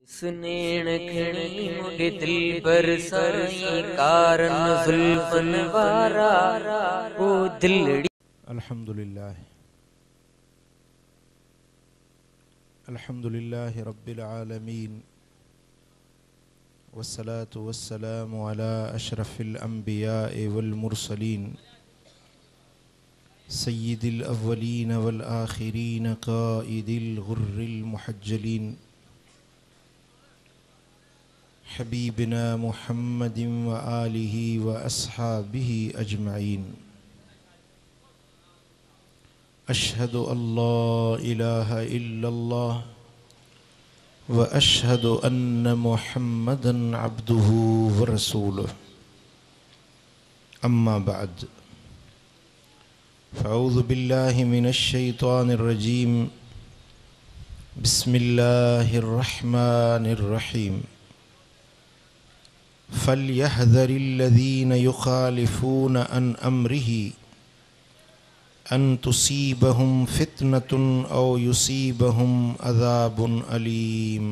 सुनेण खणी मुझे दिल पर साईं कारण जुल्फन वारा वो दिलड़ी। अल्हम्दुलिल्लाह रब्बिल आलमीन वस्सलातु वस्सलामु अला अशरफिल अंबिया'i वल मुरसलीन सय्यिदिल अव्वलीन वल आखिरीन क़ाइदिल गुर्रिल मुहज्जलीन हबीबिना मुहम्मदिन व आलिहि व अस्हाबिहि अजमईन। अशहदु अल्ला इलाहा इल्लल्लाह व अशहदु अन्न मुहम्मदन अब्दुहु व रसूलुहु। अम्मा बाद फ़अऊज़ु बिल्लाहि मिनश शैतानिर रजीम। बिस्मिल्लाहिर रहमानिर रहीम। फ़ल्यहज़रिल्लज़ीन युख़ालिफ़ून अन अम्रिही अन तुसीबहुम फितनतुन औ युसीबहुम अज़ाबुन अलीम।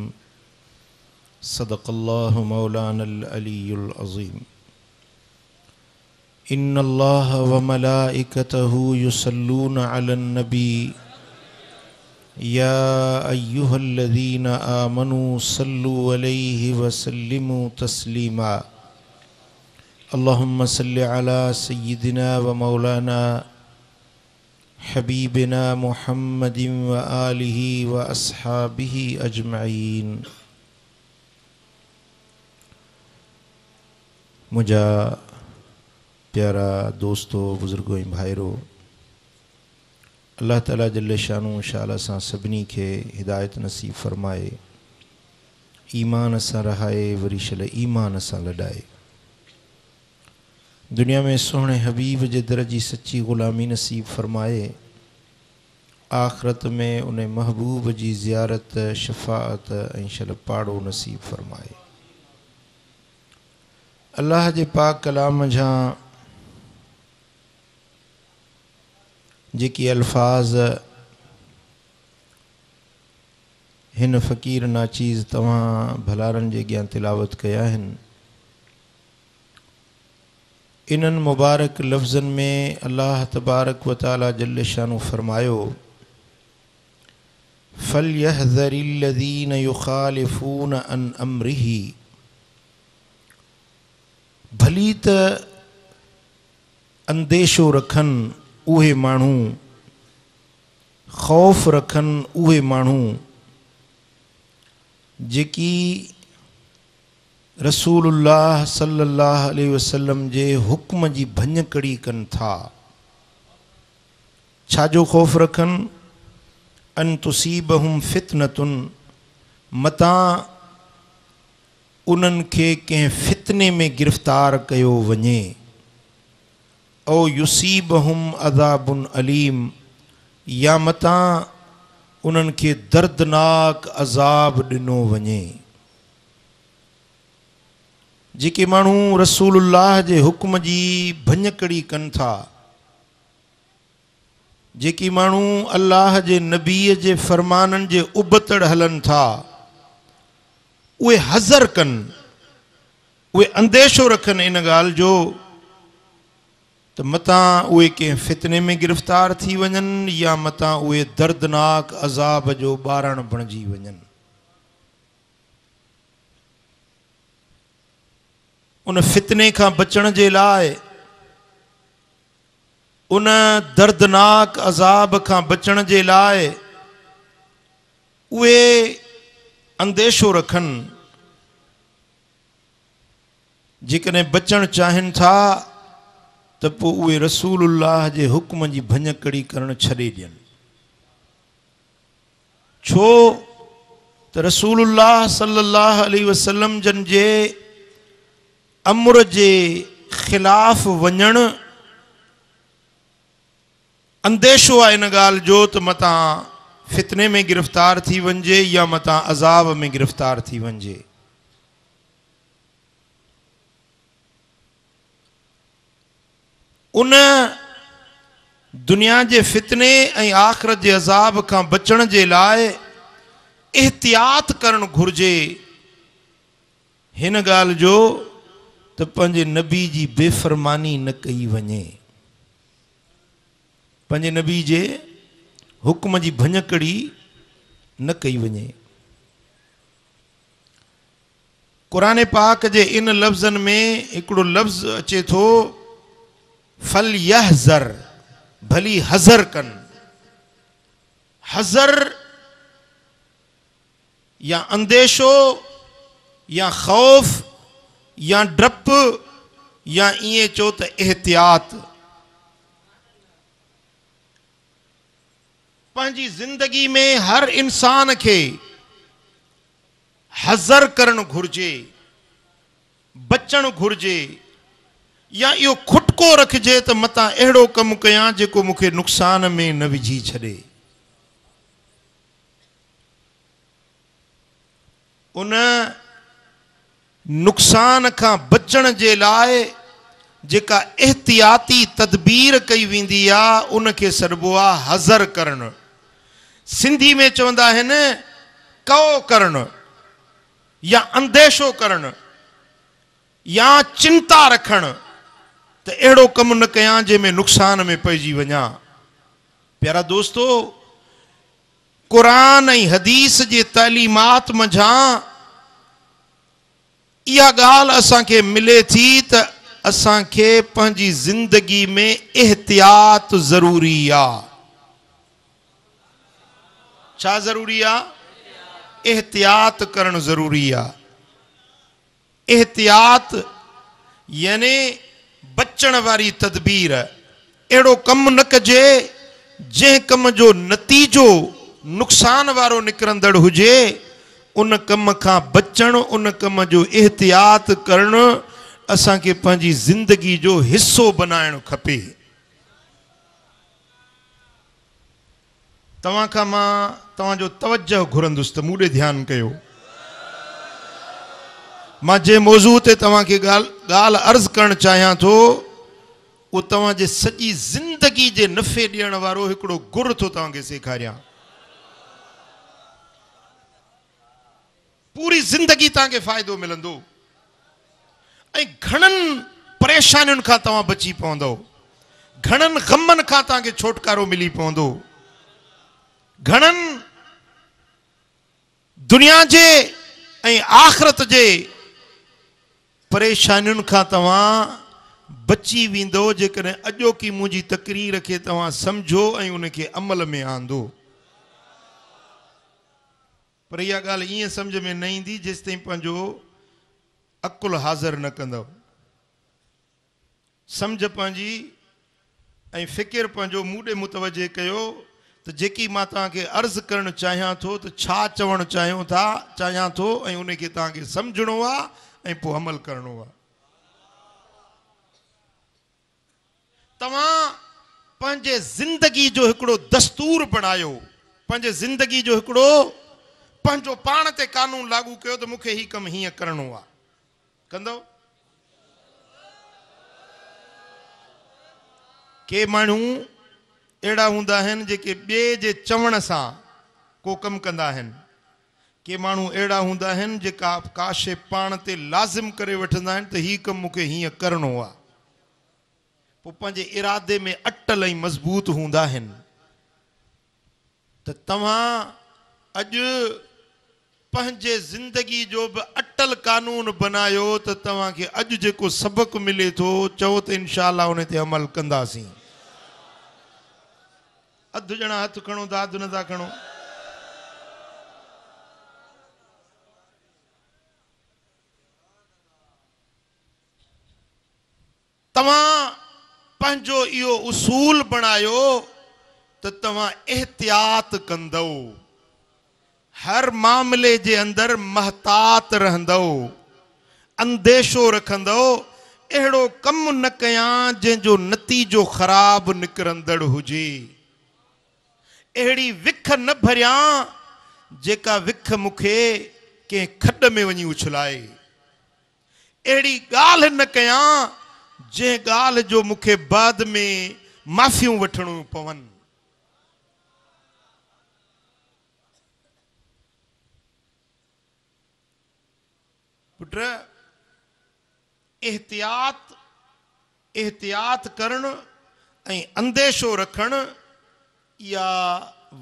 सदक़ल्लाहु मौलानल अलीयुल अज़ीम। इन्नल्लाह व मलाइकतहु युसल्लूना अलन नबी या अय्युहल्लज़ीन आमनू सल्लु अलैहि व सल्लिमू तस्लीमा। अल्लाहुम्मा सल्लि अला सय्यिदिना व मौलाना हबीबिना मुहम्मदिन व आलिहि व अस्हाबिहि अजमईन। मुझा प्यारा दोस्तों, बुजुर्गों, भाइरों, अल्लाह ताला जल्ले शानु शाला सां सभिनी खे हिदायत नसीब फरमाए, ईमान सां रहाए, वरी शल ईमान सां लॾाए। दुनिया में सोहणे हबीब जे दर जी सच्ची ग़ुलामी नसीब फरमाए, आख़िरत में उन महबूब जी ज़ियारत, शफ़ाअत ऐं शल पाड़ो नसीब फरमाए। अल्लाह जे पाक कलाम जा जेकी अल्फाज हिन फ़कीर नाचीज़ तव्हां भलारनि जे अॻियां तिलावत कया आहिनि, इन्हनि मुबारक लफ़्ज़नि में अल्लाह तबारक व तआला जल्ले शानु फरमायो, फ़ल्यहज़रिल्लज़ीन युख़ालिफ़ून अन अम्रिही। भली त अंदेशो रखनि उहे माण्हू, ख़ौफ़ रखनि उहे माण्हू जेकी रसूलुल्लाह सल्लल्लाहु अलैहि वसल्लम जे हुक्म जी भञकड़ी कनि था। छाजो ख़ौफ़ रखनि? अन तुसीबहुम फितनतुन, मता उन्हनि खे कंहिं फितने में गिरफ़्तार कयो वञे, औ युसीबहुम अज़ाबुन अलीम, या मता उन्हनि खे दर्दनाक अज़ाब ॾिनो वञे। जेके माण्हू रसूलुल्लाह जे हुक्म जी भञकड़ी कनि था, जेकी माण्हू अल्लाह जे नबीअ जे फ़रमाननि जे उबतड़ हलनि था, उहे हज़र कनि, उहे अंदेशो रखनि इन ॻाल्हि जो त मता उहे कंहिं फितने में गिरफ़्तार थी वञनि, या मता उहे दर्दनाक अज़ाब जो ॿारण बणिजी वञनि। उन फितने खां बचण जे लाइ, उन दर्दनाक अज़ाब खां बचण जे लाइ उहे अंदेशो रखनि। जेकॾहिं बचण चाहिनि था त पोइ उहे रसूलुल्लाह जे हुक्म जी भञकड़ी करणु छॾे ॾियनि। छो त रसूलुल्लाह सल्लल्लाहु अलैहि वसल्लम जन जे अम्र जे ख़िलाफ़ वञणु अंदेशो आहे इन ॻाल्हि जो त मता फितने में गिरफ़्तार थी वञिजे, या मता अज़ाब में गिरफ़्तार थी वञिजे। उन दुनिया जे फितने ऐं आख़िरत जे अज़ाब खां बचण जे लाइ एहतियात करण घुर्जे हिन ॻाल्हि जो त पंहिंजे नबी जी बेफ़रमानी न कई वञे, पंहिंजे नबी जे हुक्म जी भञकड़ी न कई वञे। क़ुरान पाक जे इन लफ़्ज़नि में हिकिड़ो लफ़्ज़ अचे थो फल यहज़र, भली हज़र कनि। हज़र या अंदेशो या ख़ौफ़ या डप या इएं चओ त एहतियात। पंहिंजी ज़िंदगी में हर इंसान खे हज़र करणु घुर्जे, बचणु घुर्जे, या इहो खुटको रखिजे त मतां अहिड़ो कमु कयां जेको मूंखे नुक़सान में न विझी छॾे। उन नुक़सान खां बचण जे लाइ जेका एहतियाती तदबीर कई वेंदी आहे उनखे सॾिबो आहे हज़र करणु। सिंधी में चवंदा आहिनि कओ करणु या अंदेशो करणु या चिंता रखणु त अहिड़ो कमु न कयां जंहिंमें नुक़सान में पइजी वञा। प्यारा दोस्तो, क़ुरान ऐं हदीस जे तालीमात मंझां इहा ॻाल्हि असांखे मिले थी त असांखे पंहिंजी ज़िंदगी में एहतियात ज़रूरी आहे। छा ज़रूरी आहे? एहतियात करणु ज़रूरी आहे। एहतियात यानी बचण वारी तदबीर। अहिड़ो कमु न कजे जंहिं कम जो नतीजो नुक़सान वारो निकिरंदड़ हुजे। उन कम खां बचणु, उन कम जो एहतियात करणु असांखे पंहिंजी ज़िंदगी जो हिस्सो बनाइणु खपे। तव्हां खां मां तव्हांजो तवजो घुरंदुसि त मूं ॾे ध्यानु कयो। मां जंहिं मौज़ू ते तव्हांखे ॻाल्हि अर्ज़ु करणु चाहियां थो उहो तव्हांजे सॼी ज़िंदगी जे नफ़े ॾियण वारो हिकिड़ो गुर थो तव्हांखे सेखारियां। पूरी ज़िंदगी तव्हांखे फ़ाइदो मिलंदो ऐं घणनि परेशानियुनि खां तव्हां बची पवंदव, घणनि ग़मनि खां तव्हांखे छुटकारो मिली पवंदो, घणनि दुनिया जे ऐं आख़िरत जे परेशानियुनि खां तव्हां बची वेंदो जेकॾहिं अॼोकी मुंहिंजी तकरीर खे तव्हां सम्झो ऐं उनखे अमल में आंदो। पर इहा ॻाल्हि ईअं सम्झ में न ईंदी जेसि ताईं पंहिंजो अकुलु हाज़िर न कंदव। सम्झ पंहिंजी ऐं फ़िकिर पंहिंजो मूं ॾे मुतवजे कयो त जेकी मां तव्हांखे अर्ज़ु करणु चाहियां थो त छा चवणु चाहियां थो ऐं उनखे तव्हांखे सम्झणो आहे ऐं पोइ अमल करणो आहे। तव्हां पंहिंजे ज़िंदगी जो हिकिड़ो दस्तूर बणायो, पंहिंजे ज़िंदगी जो हिकिड़ो पंहिंजो पाण ते कानून लागू कयो त मूंखे ही कमु हीअं करणो आहे। कंदव? के माण्हू अहिड़ा हूंदा आहिनि जेके ॿिए जे चवण सां को कमु कंदा आहिनि। के माण्हू अहिड़ा हूंदा आहिनि जेका का शइ पाण ते लाज़िम करे वठंदा आहिनि त हीउ कमु मूंखे हीअं करणो आहे। पोइ पंहिंजे इरादे में अटल ऐं मज़बूत हूंदा आहिनि। त तव्हां अॼु पंहिंजे ज़िंदगी जो बि अटल कानून बनायो त तव्हांखे अॼु जेको सबक़ु मिले थो चओ त इनशा अल्लाह उन ते अमल कंदासीं। अधु ॼणा हथ खणो, दाद नथा खणो। तव्हां पंहिंजो इहो उसूल बणायो त तव्हां एहतियात कंदव, हर मामले जे अंदरि महतात रहंदव, अंदेशो रखंदव अहिड़ो कमु न कयां जंहिंजो नतीजो ख़राब निकिरंदड़ हुजे। अहिड़ी विख न भरियां जेका विख मूंखे कंहिं खॾ में वञी उछलाए। अहिड़ी ॻाल्हि न कयां जंहिं ॻाल्हि जो मूंखे बाद में माफ़ियूं वठणियूं पवनि। पुट एहतियात करण ऐं अंदेशो रखण या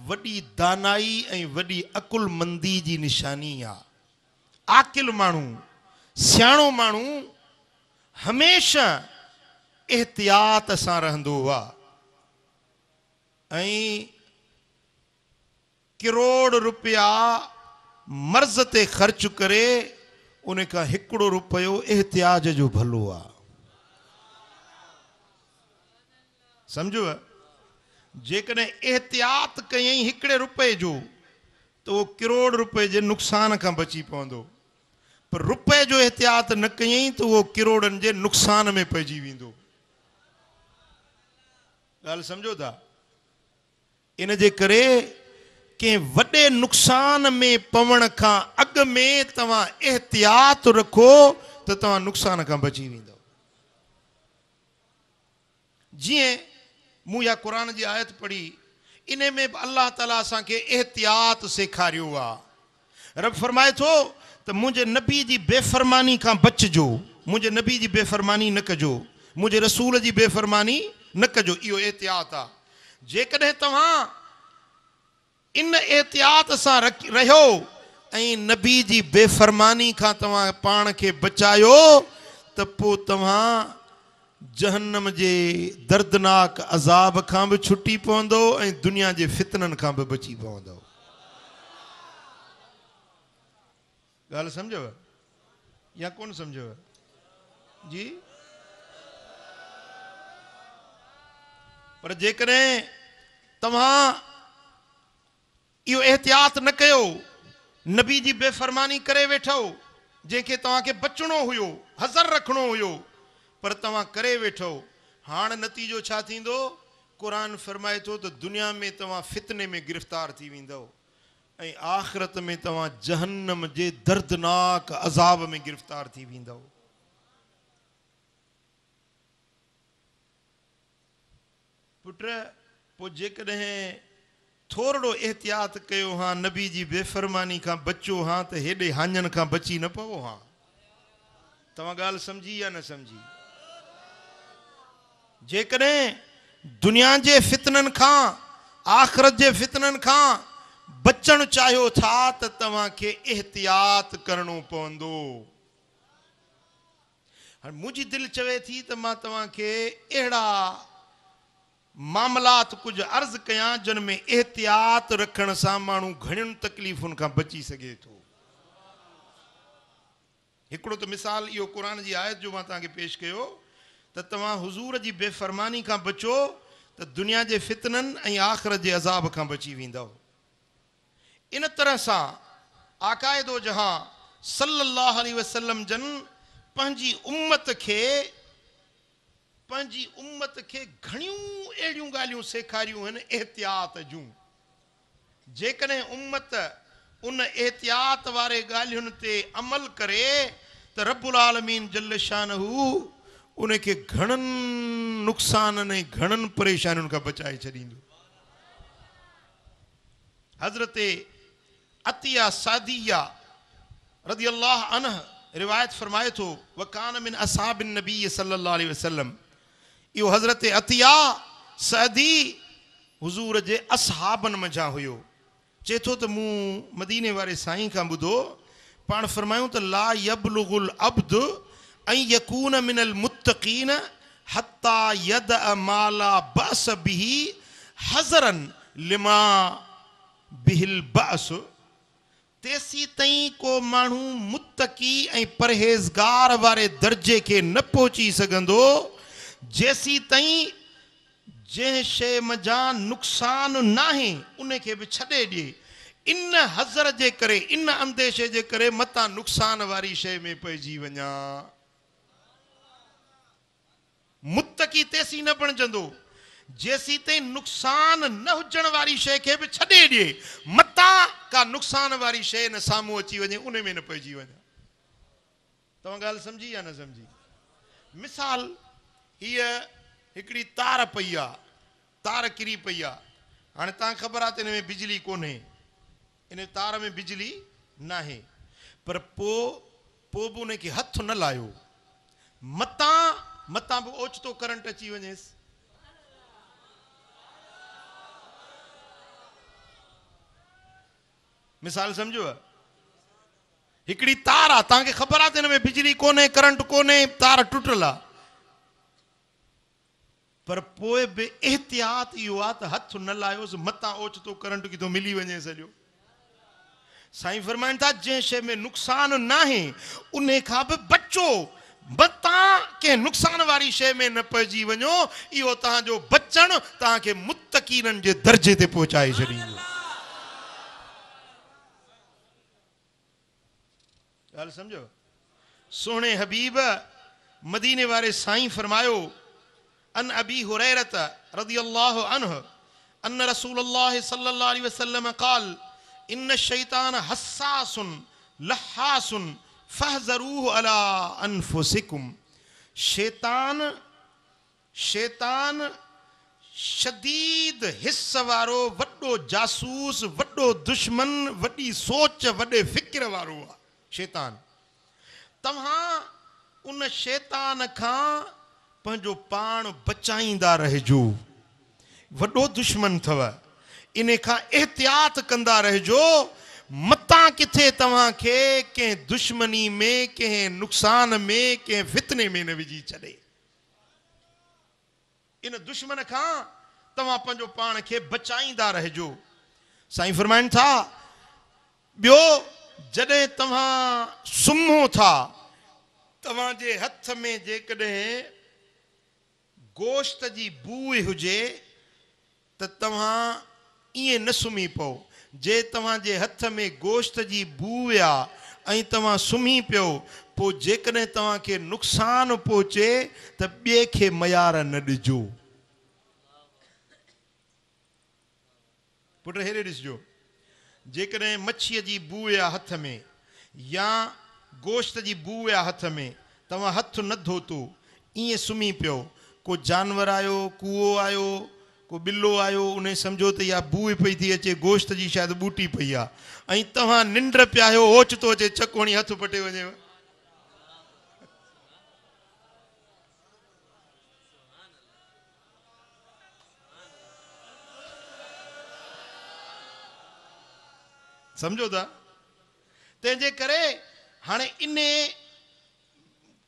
वॾी दानाई ऐं वॾी अकुलमंदी जी निशानी आहे। आकिल माण्हू सियाणो माण्हू हमेशह एहतियात सां रहंदो आहे ऐं करोड़ रुपया मर्ज़ ते ख़र्च करे उन खां हिकिड़ो रुपयो एहतियाज जो भलो आहे। सम्झो जेकॾहिं एहतियात कयईं हिकिड़े रुपए जो त उहो करोड़ रुपए जे नुक़सान खां बची पवंदो, पर रुपए जो एहतियात न कयईं त उहो करोड़नि जे नुक़सान में पइजी वेंदो। ॻाल्हि सम्झो था? इन जे करे कंहिं वॾे नुक़सान में पवण खां अॻु में तव्हां एहतियात रखो त तव्हां नुक़सान खां बची वेंदव। जीअं मूं या क़ुरान जी आयत पढ़ी, इन में बि अल्लाह ताला असांखे एहतियात सेखारियो आहे। रब फरमाए थो त मुंहिंजे नबी जी बेफ़रमानी खां बचिजो, मुंहिंजे नबी जी बेफ़रमानी न कजो, मुंहिंजे रसूल जी बेफ़रमानी न कजो। इहो एहतियात आहे। जेकॾहिं तव्हां इन एहतियात सां रहियो ऐं नबी जी बेफ़रमानी खां तव्हां पाण खे बचायो त पोइ तव्हां जहन्नम जे दर्दनाक अज़ाब खां बि छुटी पवंदो ऐं दुनिया जे फितननि खां बि बची पवंदो। ॻाल्हि सम्झव या कोन सम्झव? जी। पर जेकॾहिं तव्हां इहो एहतियात न कयो, नबी जी बेफ़रमानी करे वेठो, जंहिंखे तव्हांखे बचणो हुयो, हज़र रखणो हुयो, पर तव्हां करे वेठो, हाणे नतीजो छा थींदो? क़ुरान फरमाए थो त दुनिया में तव्हां फितने में गिरफ़्तार थी वेंदव ऐं आख़िरत में तव्हां जहन्नम जे दर्दनाक अज़ाब में गिरफ़्तार थी वेंदव। पुट पोइ जेकॾहिं थोरो एहतियात कयो हा, नबी जी बेफ़रमानी खां बचो हा, त हेॾे हाञनि खां बची न पवो हा। तव्हां ॻाल्हि सम्झी या न सम्झी? जेकॾहिं दुनिया जे फितननि खां, आख़िरत जे फितननि खां बचणु चाहियो था त तव्हांखे एहतियात करणो पवंदो। हाणे मुंहिंजी दिलि चवे थी त मां तव्हांखे अहिड़ा मामलात कुझु अर्ज़ कयां जिन में एहतियात रखण सां माण्हू घणियुनि तकलीफ़ुनि खां बची सघे थो। हिकिड़ो त मिसाल इहो क़ुरान जी आयत जो मां तव्हांखे पेश कयो त तव्हां हुज़ूर जी बेफ़रमानी खां बचो त दुनिया जे फितननि ऐं आख़िरत जे अज़ाब खां बची वेंदव। इन तरह सां आकाए दो जहां सल्लल्लाहु अलैहि वसल्लम जन पंहिंजी उम्मत खे घणियूं अहिड़ियूं ॻाल्हियूं सेखारियूं आहिनि एहतियात जूं। जेकॾहिं उम्मत उन एहतियात वारे ॻाल्हियुनि ते अमल करे त रब्बुल आलमीन जल्ल शानहू उन खे घणनि नुक़साननि ऐं घणनि परेशानियुनि खां बचाए छॾींदो। हज़रत अतिया सादिया रज़ी अल्लाह अन्ह रिवायत फरमाए थो, वकान मिन असहाबिन नबी सल्लल्लाहु अलैहि वसल्लम। इहो हज़रत अतिया सादी हुज़ूर जे असहाबनि मंझां हुयो। चए थो त मूं मदीने वारे साईं खां ॿुधो, पाण फरमायूं त ला यबलुगुल अब्द ऐं यकून मिनल मुत्तक़ीन हत्ता यदअ माला बअस बिही हज़रन लिमा बिहिल बअस। तेसी ताईं को माण्हू मुत्तकी ऐं परहेज़गार वारे दर्जे खे न पहुची सघंदो जेसी ताईं जंहिं शइ मंझां नुक़सान नाहे उन खे बि छॾे ॾिए। इन हज़र जे करे, इन अंदेशे जे करे मतां नुक़सान वारी शइ में पइजी वञा। मुत्तकी तेसी न बणजंदो जेसी ताईं नुक़सान न हुजण वारी शइ खे बि छॾे ॾिए, मतां का नुक़सान वारी शइ न साम्हूं अची वञे, उन में न पइजी वञे। तव्हां ॻाल्हि सम्झी या न सम्झी? मिसाल हीअ हिकिड़ी तार पई आहे, तार किरी पई आहे। हाणे तव्हांखे ख़बर आहे त हिन में बिजली कोन्हे, इन तार में बिजली नाहे, पर पोइ पोइ बि उनखे हथ न लायो, मतां मतां बि ओचितो करंट अची वञेसि। मिसाल सम्झो, हिकिड़ी तार आहे, तव्हांखे ख़बर आहे त हिन में बिजली कोन्हे, करंट कोन्हे, तार टुटल आहे, पर पोइ बि एहतियात इहो आहे त हथ न लायोसि, मतां ओचितो करंट किथां मिली वञे सॼो। साईं फरमाइनि था जंहिं शइ में नुक़सान न आहे उन खां बि बचो, मतां कंहिं नुक़सान वारी शइ में न पइजी वञो, इहो तव्हांजो बचण तव्हांखे मुत्तक़ीननि जे दर्जे ते पहुचाए छॾींदो। ॻाल्हि सम्झो। सोणे हबीब मदीने वारे साईं फरमायो, अन अबी हुरैरत रज़ियल्लाहु अन्हु अन रसूलुल्लाह सल्लल्लाहु अलैहि वसल्लम क़ाल इन शैतान हस्सासुन लहासुन फहज़रूहु अला अनफुसिकुम। शैतान शदीद हिस्स वारो वॾो जासूस, वॾो दुश्मन, वॾी सोच, वॾे फ़िक्र वारो आहे शैतान। तव्हां उन शैतान खां पंहिंजो पाण बचाईंदा रहिजो, वॾो दुश्मन अथव, इन खां एहतियात कंदा रहिजो, मतां किथे तव्हांखे कंहिं दुश्मनी में, कंहिं नुक़सान में, कंहिं फितने में न विझी छॾे। इन दुश्मन खां तव्हां पंहिंजो पाण खे बचाईंदा रहिजो। साईं फरमाइनि था, ॿियो जॾहिं तव्हां सुम्हो था, तव्हांजे हथ में जेकॾहिं गोश्त जी बूइ हुजे त तव्हां ईअं न सुम्ही पओ। जे तव्हांजे हथ में गोश्त जी बूइ आहे ऐं तव्हां सुम्ही पियो, पोइ जेकॾहिं तव्हांखे नुक़सानु पहुचे त ॿिए खे मयार न ॾिजो। पुट हेॾे ॾिसिजो, जेकॾहिं मच्छीअ जी बूइ आहे हथ में या गोश्त जी बूइ आहे हथ में, तव्हां हथु न धोतो, ईअं सुम्ही पियो, को जानवर आयो, कूओ आयो, को बिल्लो आयो, उन सम्झो त इहा बूइ पई थी अचे, गोश्त जी शायदि बूटी पई आहे, ऐं तव्हां निंड पिया आहियो, ओचितो अचे चकु हणी हथु पटे वञेव। सम्झो था? तंहिंजे करे हाणे इन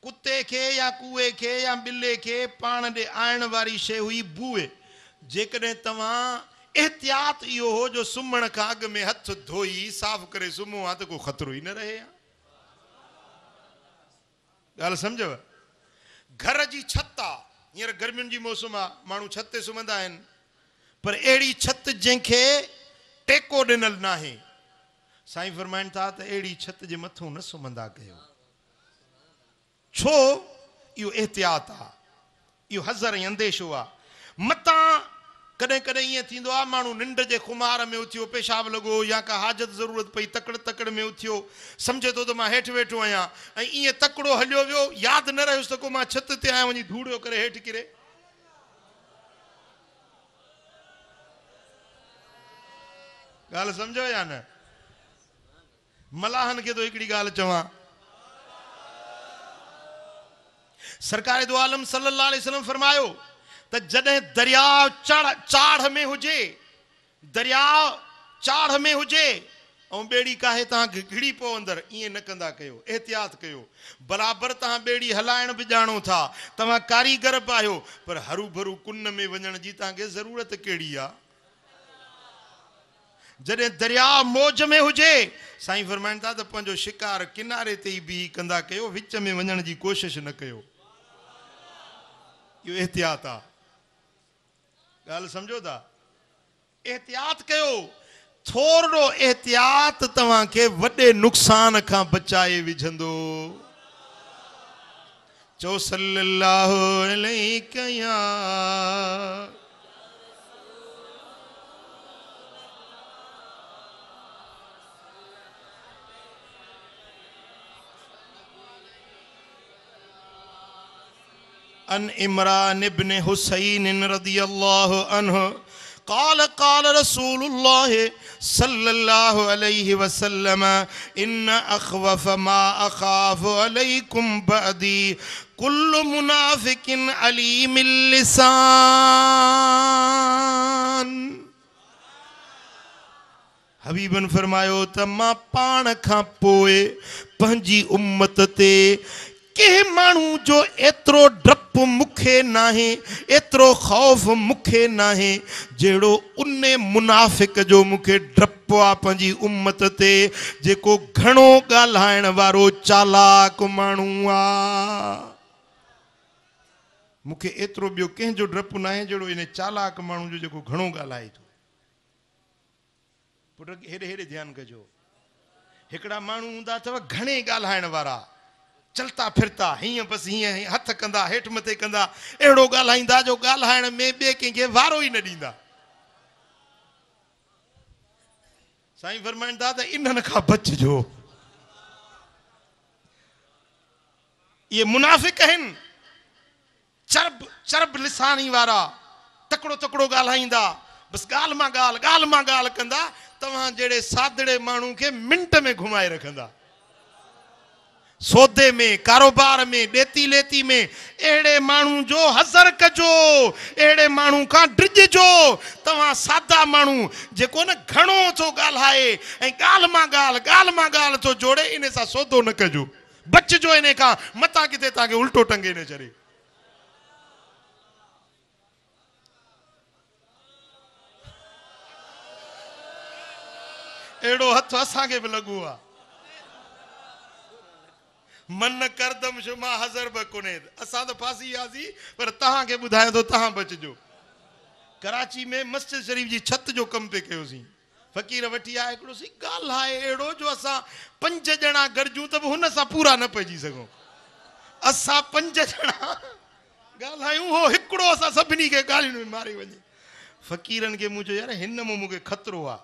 कुते खे या कूए खे या ॿिले खे पाण ॾे आइण वारी शइ हुई बूए। जेकॾहिं तव्हां एहतियात इहो हो जो सुम्हण खां अॻु में हथ धोई साफ़ करे सुम्हो आहे त को ख़तरो ई न रहे। ॻाल्हि सम्झव? घर जी छत आहे, हींअर गर्मियुनि जी मौसम आहे, माण्हू छत ते सुम्हंदा आहिनि, पर अहिड़ी छत जंहिंखे टेको ॾिनल न आहे। साईं फरमाइनि था त अहिड़ी छत जे मथां न सुम्हंदा कयो। छो? इहो एहतियात आहे, इहो हज़र ऐं अंदेशो आहे। मतां कॾहिं कॾहिं ईअं थींदो आहे, माण्हू निंड जे खुमार में उथियो, पेशाब लॻो या का हाजत ज़रूरत पई, तकड़ में उथियो, सम्झे थो त मां हेठि वेठो आहियां, ऐं ईअं तकिड़ो हलियो वियो, यादि न रहियोसि त को मां छत ते आहियां, वञी धूड़ियो करे हेठि किरे। ॻाल्हि सम्झो या न? मलाहनि खे तो हिकिड़ी ॻाल्हि चवां, सरकार दो आलम सल्लल्लाहु अलैहि वसल्लम फरमायो त जॾहिं दरिया चाढ़ में हुजे, दरिया चाढ़ में हुजे ऐं ॿेड़ी काहे तव्हां घिड़ी पओ अंदरि, ईअं न कंदा कयो, एहतियात कयो। बराबरि तव्हां ॿेड़ी हलाइण बि ॼाणो था, तव्हां कारीगर बि आहियो, पर हरू भरू कुन में वञण जी तव्हांखे ज़रूरत कहिड़ी आहे? जॾहिं दरिया मौज में हुजे, साईं फरमाइनि था त पंहिंजो शिकार किनारे ते ई बीही कंदा कयो, विच में वञण जी कोशिशि न कयो। इहो एहतियात आहे। ॻाल्हि सम्झो था? एहतियात कयो। थोरो एहतियात तव्हांखे वॾे नुक़सान खां बचाए विझंदो। चओ सल्लल्लाहु अलैहि या अन इमरान इब्न हुसैन रज़ियल्लाहु अन्हु قال رسول الله صلى الله عليه وسلم إن أخوف ما أخاف عليكم بعدي كل منافق عليم اللسان. हबीबन फरमायो त मां पाण खां पोइ पंहिंजी उम्मत ते कंहिं माण्हू जो एतिरो डपु मूंखे नाहे, एतिरो ख़ौफ़ मूंखे नाहे जहिड़ो उन मुनाफ़िक जो मूंखे डपु आहे पंहिंजी उम्मत ते जेको घणो ॻाल्हाइण वारो चालाक माण्हू आहे. मूंखे एतिरो ॿियो कंहिंजो डपु नाहे जहिड़ो इन चालाक माण्हू जो जेको घणो ॻाल्हाए थो. हेॾे हेॾे ध्यानु कजो. हिकिड़ा माण्हू हूंदा अथव घणे ॻाल्हाइण वारा, चलता फिरता हीअं बसि हीअं हथ कंदा हेठि मथे कंदा, अहिड़ो ॻाल्हाईंदा जो ॻाल्हाइण में ॿिए कंहिंखे वारो ई न ॾींदा. साईं फरमाइनि था त इन्हनि खां बचिजो. इहे मुनाफ़िक आहिनि, चरब लिसानी वारा, तकिड़ो तकिड़ो ॻाल्हाईंदा, बसि ॻाल्हि मां ॻाल्हि कंदा. तव्हां जहिड़े सादड़े माण्हू खे मिंट में घुमाए रखंदा. सौदे में, कारोबार में, ॾेती लेती में अहिड़े माण्हू जो हज़र कजो, अहिड़े माण्हू खां डिॼिजो. तव्हां सादा माण्हू जेको न घणो थो ॻाल्हाए ऐं ॻाल्हि मां ॻाल्हि थो जोड़े, इन सां सौदो न कजो. बचिजो इन खां, मतां किथे तव्हांखे उल्टो टंगे न छॾे. अहिड़ो हथ असांखे बि लॻो आहे. मन करदम शुमा हज़र ब कोन्हे. असां त फासी वियासीं, पर तव्हांखे ॿुधायां थो तव्हां बचिजो. कराची में मस्जिद शरीफ़ जी छत जो कमु पिए कयोसीं. फ़क़ीर वठी आया हिकिड़ो सी ॻाल्हाए अहिड़ो जो असां 5 ॼणा गॾिजूं त बि हुन सां पूरा न पइजी सघूं. असां 5 ॼणा ॻाल्हायूं, हो हिकिड़ो असां सभिनी खे ॻाल्हियुनि में मारे वञे. फ़क़ीरनि खे मूं चयो यार हिन में मूंखे ख़तरो आहे.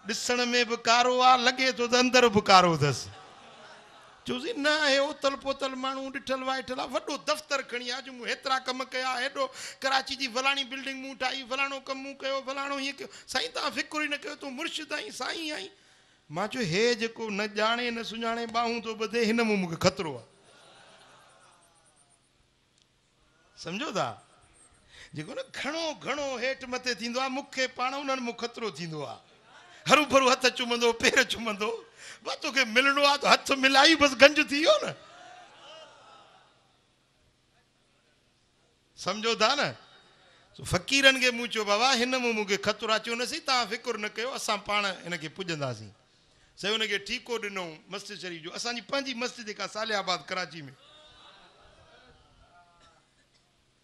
ॾिसण में बि कारो आहे, लॻे थो त अंदरि बि कारो अथसि. चयोसीं न हे उतल पोतल माण्हू ॾिठल वाइठल आहे, वॾो दफ़्तर खणी अॼु मूं हेतिरा कम कया, हेॾो कराची जी फलाणी बिल्डिंग मूं ठाही, फलाणो कमु मूं कयो, फलाणो हीअं कयो. साईं तव्हां फ़िक्रु ई न कयो, तूं मुर्शिद आहीं, साईं आहीं. मां चयो हे जेको न ॼाणे न सुञाणे ॿाहूं थो ॿधे, हिन में मूंखे ख़तरो आहे. सम्झो था? जेको न घणो हेठि मथे थींदो आहे, मूंखे पाण उन्हनि मूं ख़तरो थींदो आहे. हरू भरू हथ चुमंदो, पेर चुमंदो, बस तोखे मिलणो आहे त हथ मिलाई बसि गंज थी वियो न. सम्झो था न? फ़क़ीरनि खे मूं चयो बाबा हिन में मूंखे ख़तरो आहे. चयो न सी तव्हां फ़िक्रु न कयो, असां पाण हिनखे पुॼंदासीं. सही हुनखे ठीको ॾिनऊं मस्जिद शरीफ़ जो. असांजी पंहिंजी मस्जिद जेका सालियाबाद कराची में,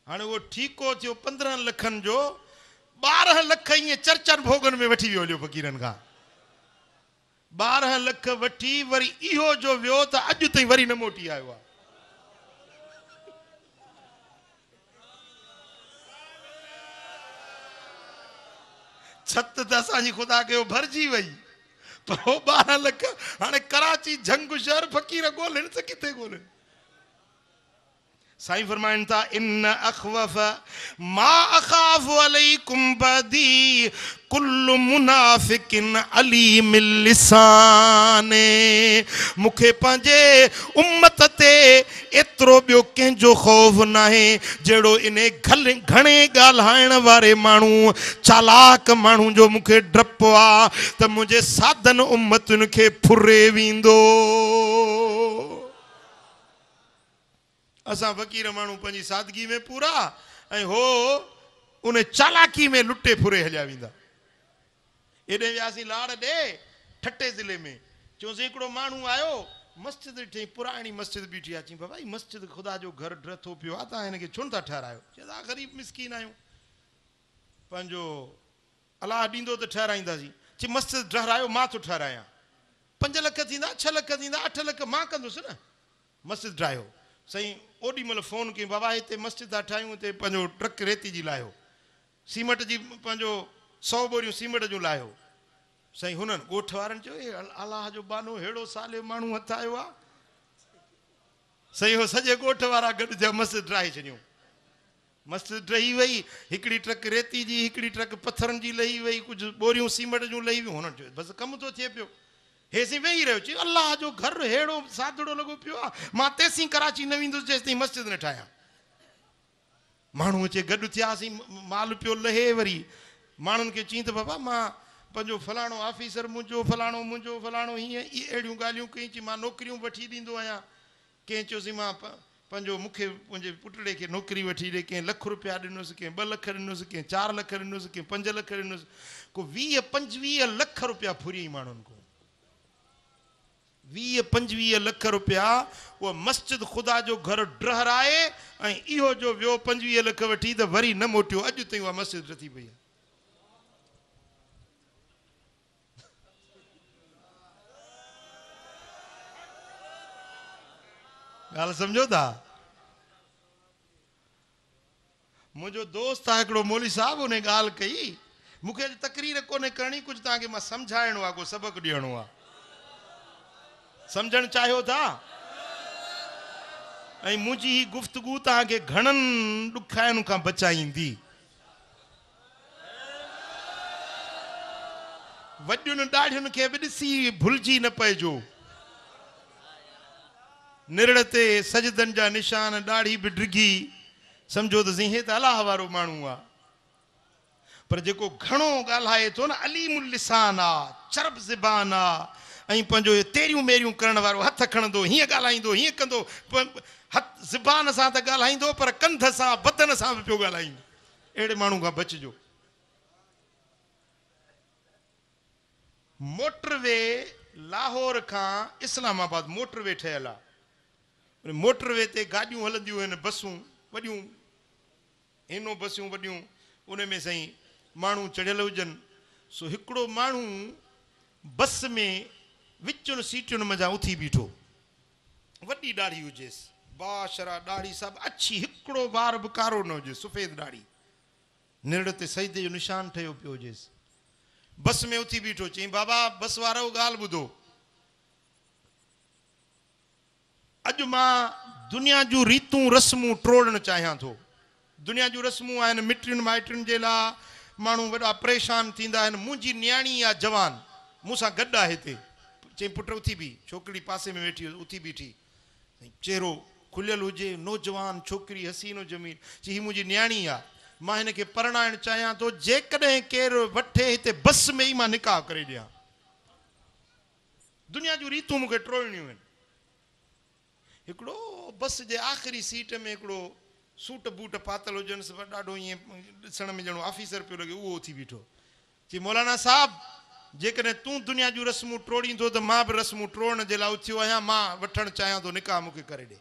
हाणे उहो ठीको थियो 15 लखनि जो. 12 लख ईअं चर्चनि भोगनि में वठी वियो हलियो फ़क़ीरनि खां. 12 लख वठी वरी इहो जो वियो त अॼु ताईं वरी न मोटी आयो आहे. छत त असांजी ख़ुदा कयो भरिजी वई, पर हो 12 लख हाणे कराची झंग शहर फ़क़ीर ॻोल्हनि त किथे ॻोल्हनि. साईं फरमाइनि था इन अख़वफ़ मा अख़ाफ़ अलैकुम बदी कुल्लु मुनाफ़िकिन अलीम लिसान. मूंखे पंहिंजे उम्मत ते एतिरो ॿियो कंहिंजो ख़ौफ़ नाहे जहिड़ो इन घणे ॻाल्हाइण वारे माण्हू, चालाक माण्हू जो मूंखे डपु आहे त मुंहिंजे साधन उम्मतुनि खे फुरे वेंदो. असां फ़क़ीर माण्हू पंहिंजी सादगी में पूरा ऐं हो उन चालाकी में लुटे फुरे हलिया वेंदा. हेॾे वियासीं लाड़ ॾे ठटे ज़िले में. चयोसीं हिकिड़ो माण्हू आयो, मस्जिद ॾिठी, पुराणी मस्जिद बीठी आहे. चई बाबा ही मस्जिद ख़ुदा जो घर ड्रथो पियो आहे, तव्हां हिनखे छो नथा ठारायो? चयो ग़रीब मिसकीन आहियूं, पंहिंजो अलाह ॾींदो त ठाराईंदासीं. चई मस्जिद ठारायो, मां थो ठारायां. 5 लख थींदा, 6 लख थींदा, 8 लख मां कंदुसि न. मस्जिद ठाहियो. साईं ओॾी महिल फ़ोन कई बाबा हिते मस्जिद था ठाहियूं, हिते पंहिंजो ट्रक रेती जी लाहियो, सीमेंट जी पंहिंजो 100 बोरियूं सीमेंट जूं लाहियो. साईं हुननि ॻोठ वारनि चयो हे अलाह जो बानो हेड़ो साले माण्हू हथ आयो आहे. साईं हो सॼे ॻोठ वारा गॾिजा मस्जिद ठाहे छॾियूं. मस्जिद रही वई, हिकिड़ी ट्रक रेती जी, हिकिड़ी ट्रक पत्थरनि जी लही वई, कुझु बोरियूं सीमेंट जूं लही वियूं, हुननि चयो बसि कमु थो थिए पियो। हेसीं वेही रहियो, चई अलाह जो घर अहिड़ो सादड़ो लॻो पियो आहे, मां तेसीं कराची न वेंदुसि जेसिताईं मस्जिद न ठाहियां। माण्हू अचे गॾु थियासीं, माल पियो लहे, वरी माण्हुनि खे चई त बाबा मां पंहिंजो फलाणो ऑफिसर मुंहिंजो, फलाणो हीअं, इहे अहिड़ियूं ॻाल्हियूं कई। चई मां नौकिरियूं वठी ॾींदो आहियां। कंहिं चयोसीं मां पंहिंजो मूंखे मुंहिंजे पुटड़े खे नौकिरी वठी ॾे, कंहिं लख रुपया ॾिनोसि, कंहिं 2 लख ॾिनोसि, कंहिं 4 लख ॾिनोसि, कंहिं 5 लख ॾिनोसि, को 20-25 लख रुपया फुरियई माण्हुनि को। 20-25 लख रुपया उहा मस्जिद ख़ुदा जो घर डहराए, ऐं इहो जो वियो 25 लख वठी त वरी न मोटियो, अॼु ताईं उहा मस्जिद रथी पई आहे। ॻाल्हि सम्झो था? मुंहिंजो दोस्त आहे हिकिड़ो मौली साहब, उन ॻाल्हि कई, मूंखे अॼु तकरीर कोन्हे करणी, कुझु तव्हांखे मां सम्झाइणो आहे, को सबक़ु ॾियणो आहे। सम्झणु चाहियो था? ऐं मुंहिंजी ही गुफ़्तगू तव्हांखे घणनि ॾुखाइण खां बचाईंदी। वॾियुनि ॾाढियुनि खे बि ॾिसी भुलिजी न पइजो। निरड़ ते सजदनि जा निशान, ॾाढ़ी बि डिघी, सम्झो त हे त अलाह वारो माण्हू आहे। पर जेको घणो ॻाल्हाए थो न, अलीमुल लिसान आहे, चरब ज़बान आहे, ऐं पंहिंजो तेरियूं मेरियूं करण वारो, हथ खणंदो, हीअं ॻाल्हाईंदो, हीअं कंदो, हथ ज़बान सां त ॻाल्हाईंदो पर कंध सां बदन सां बि पियो ॻाल्हाईंदो। अहिड़े माण्हू खां बचिजो। मोटरवे लाहौर खां इस्लामाबाद मोटरवे ठहियल आहे। मोटरवे ते गाॾियूं हलंदियूं आहिनि, बसूं वॾियूं, हिनो बसियूं वॾियूं, उन में साईं माण्हू चढ़ियल हुजनि। सो हिकिड़ो माण्हू बस में विचुनि सीटियुनि मज़ा उथी बीठो, वॾी ॾाढ़ी हुजेसि, बाशरा ॾाढ़ी सभु अच्छी, हिकिड़ो वार बि कारो न हुजे, सफ़ेद ॾाढ़ी, निरड़ ते सजदे जो निशान ठहियो पियो हुजेसि। बस में उथी बीठो, चई बाबा बस वारो ॻाल्हि ॿुधो, अॼु मां दुनिया जूं रीतूं रस्मूं टोड़णु चाहियां थो। दुनिया जूं रस्मूं आहिनि, मिटनि माइटनि जे लाइ माण्हू वॾा परेशान थींदा आहिनि। मुंहिंजी न्याणी आहे जवान, मूंसां गॾु आहे हिते, चई पुट उथी बी, छोकिरी पासे में वेठी उथी बीठी, चहिरो खुलियल हुजे, नौजवान छोकिरी, हसीनो जमीन, चई हीअ मुंहिंजी न्याणी आहे, मां हिन खे परणाइणु चाहियां थो, जेकॾहिं केरु वठे हिते बस में ई मां निकाह करे ॾियां। दुनिया जूं रीतूं मूंखे टोड़णियूं आहिनि। हिकिड़ो बस जे आख़िरी सीट में हिकिड़ो सूट बूट पातल हुजनि, ॾाढो ईअं ॾिसण में ॼणो ऑफिसर पियो लॻे, उहो उथी बीठो, चई मौलाना साहब जेकॾहिं तूं दुनिया जूं रस्मूं टोड़ींदो त मां बि रस्मूं टोड़ण जे लाइ उथियो आहियां, मां वठणु चाहियां थो, निकाह मूंखे करे ॾे।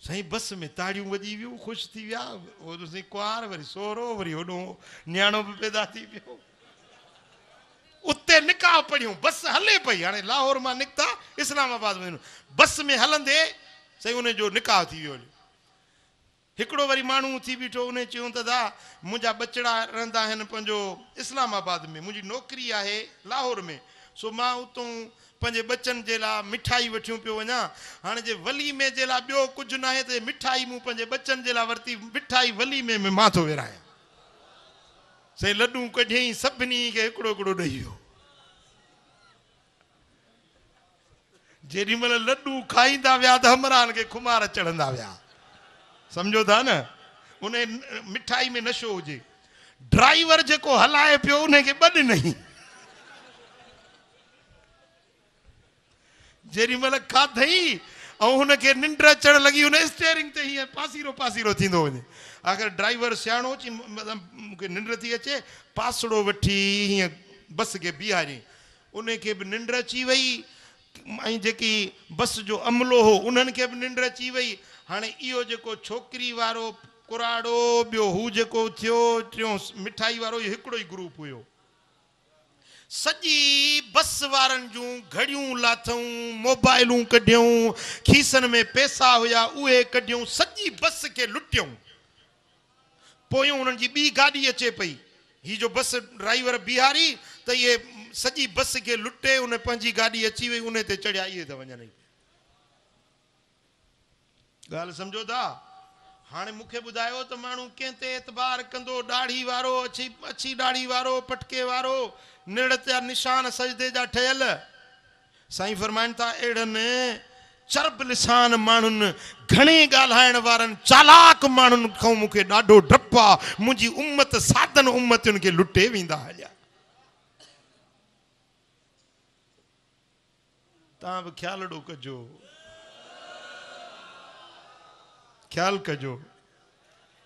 साईं बस में ताड़ियूं वॼी वियूं, ख़ुशि थी विया, उहो साईं कुंवार, वरी सोरो, वरी होॾो न्याणो बि पैदा थी पियो। उते निकाह पढ़ियूं, बस हले पई, हाणे लाहौर मां निकिता इस्लामाबाद में, बस में हलंदे साईं उनजो निकाह थी वियो। हिकिड़ो वरी माण्हू थी बीठो, उन चयूं त दा मुंहिंजा बचड़ा रहंदा आहिनि पंहिंजो इस्लामाबाद में, मुंहिंजी नौकिरी आहे लाहौर में, सो मां उतां पंहिंजे बचनि जे लाइ मिठाई वठियूं पियो वञा। हाणे जे वलीमे जे लाइ ॿियो कुझु न आहे त मिठाई मूं पंहिंजे बचनि जे लाइ वरिती, मिठाई वलीमे में मां थो विरायां। साईं लॾूं कढियईं, सभिनी खे हिकिड़ो हिकिड़ो ॾेई वियो। जेॾी महिल लॾूं खाईंदा विया त हमरान खे खुमार चढ़ंदा विया, सम्झो था न, उन मिठाई में नशो हुजे। ड्राइवर जेको हलाए पियो उनखे ॿ ॾिनई, जेॾी महिल खाधई ऐं हुनखे निंड अचणु लॻी, हुन स्टेयरिंग ते हीअं पासीरो पासीरो थींदो वञे। आख़िर ड्राइवर सियाणो अची, मूंखे निंड थी अचे, पासड़ो वठी हीअं बस खे बीहारियईं, उनखे बि निंड अची वई, ऐं जेकी बस जो अमलो हो उन्हनि खे बि निंड अची वई। हाणे इहो जेको छोकिरी वारो कुराड़ो, ॿियो हू जेको थियो, टियों मिठाई वारो, इहो हिकिड़ो ई ग्रुप हुयो। सॼी बस वारनि जूं घड़ियूं लाथऊं, मोबाइलूं कढियूं, खीसनि में पैसा हुया उहे कढियूं, सॼी बस खे लुटियूं। पोयूं उन्हनि जी ॿी गाॾी अचे पई, हीअ जो बस ड्राइवर बीहारी त इहे सॼी बस खे लुटे, उन पंहिंजी गाॾी अची वई, उन ते चढ़िया, इहे त वञनि। ॻाल्हि सम्झो था? हाणे मूंखे ॿुधायो त माण्हू कंहिं ते एतबार कंदो, दाढ़ी वारो, अछी दाढ़ी वारो, पटके वारो, निड़ जा निशान सजदे जा ठहियल। साईं फरमाइनि था अहिड़नि चरब लिसान माण्हुनि, घणे ॻाल्हाइण वारनि, चालाक माण्हुनि खां मूंखे ॾाढो डपु आहे। मुंहिंजी उम्मत सादन उम्मतुनि खे लुटे वेंदा हलिया। तव्हां बि ख़्यालु ॾो कजो, ख़्यालु कजो,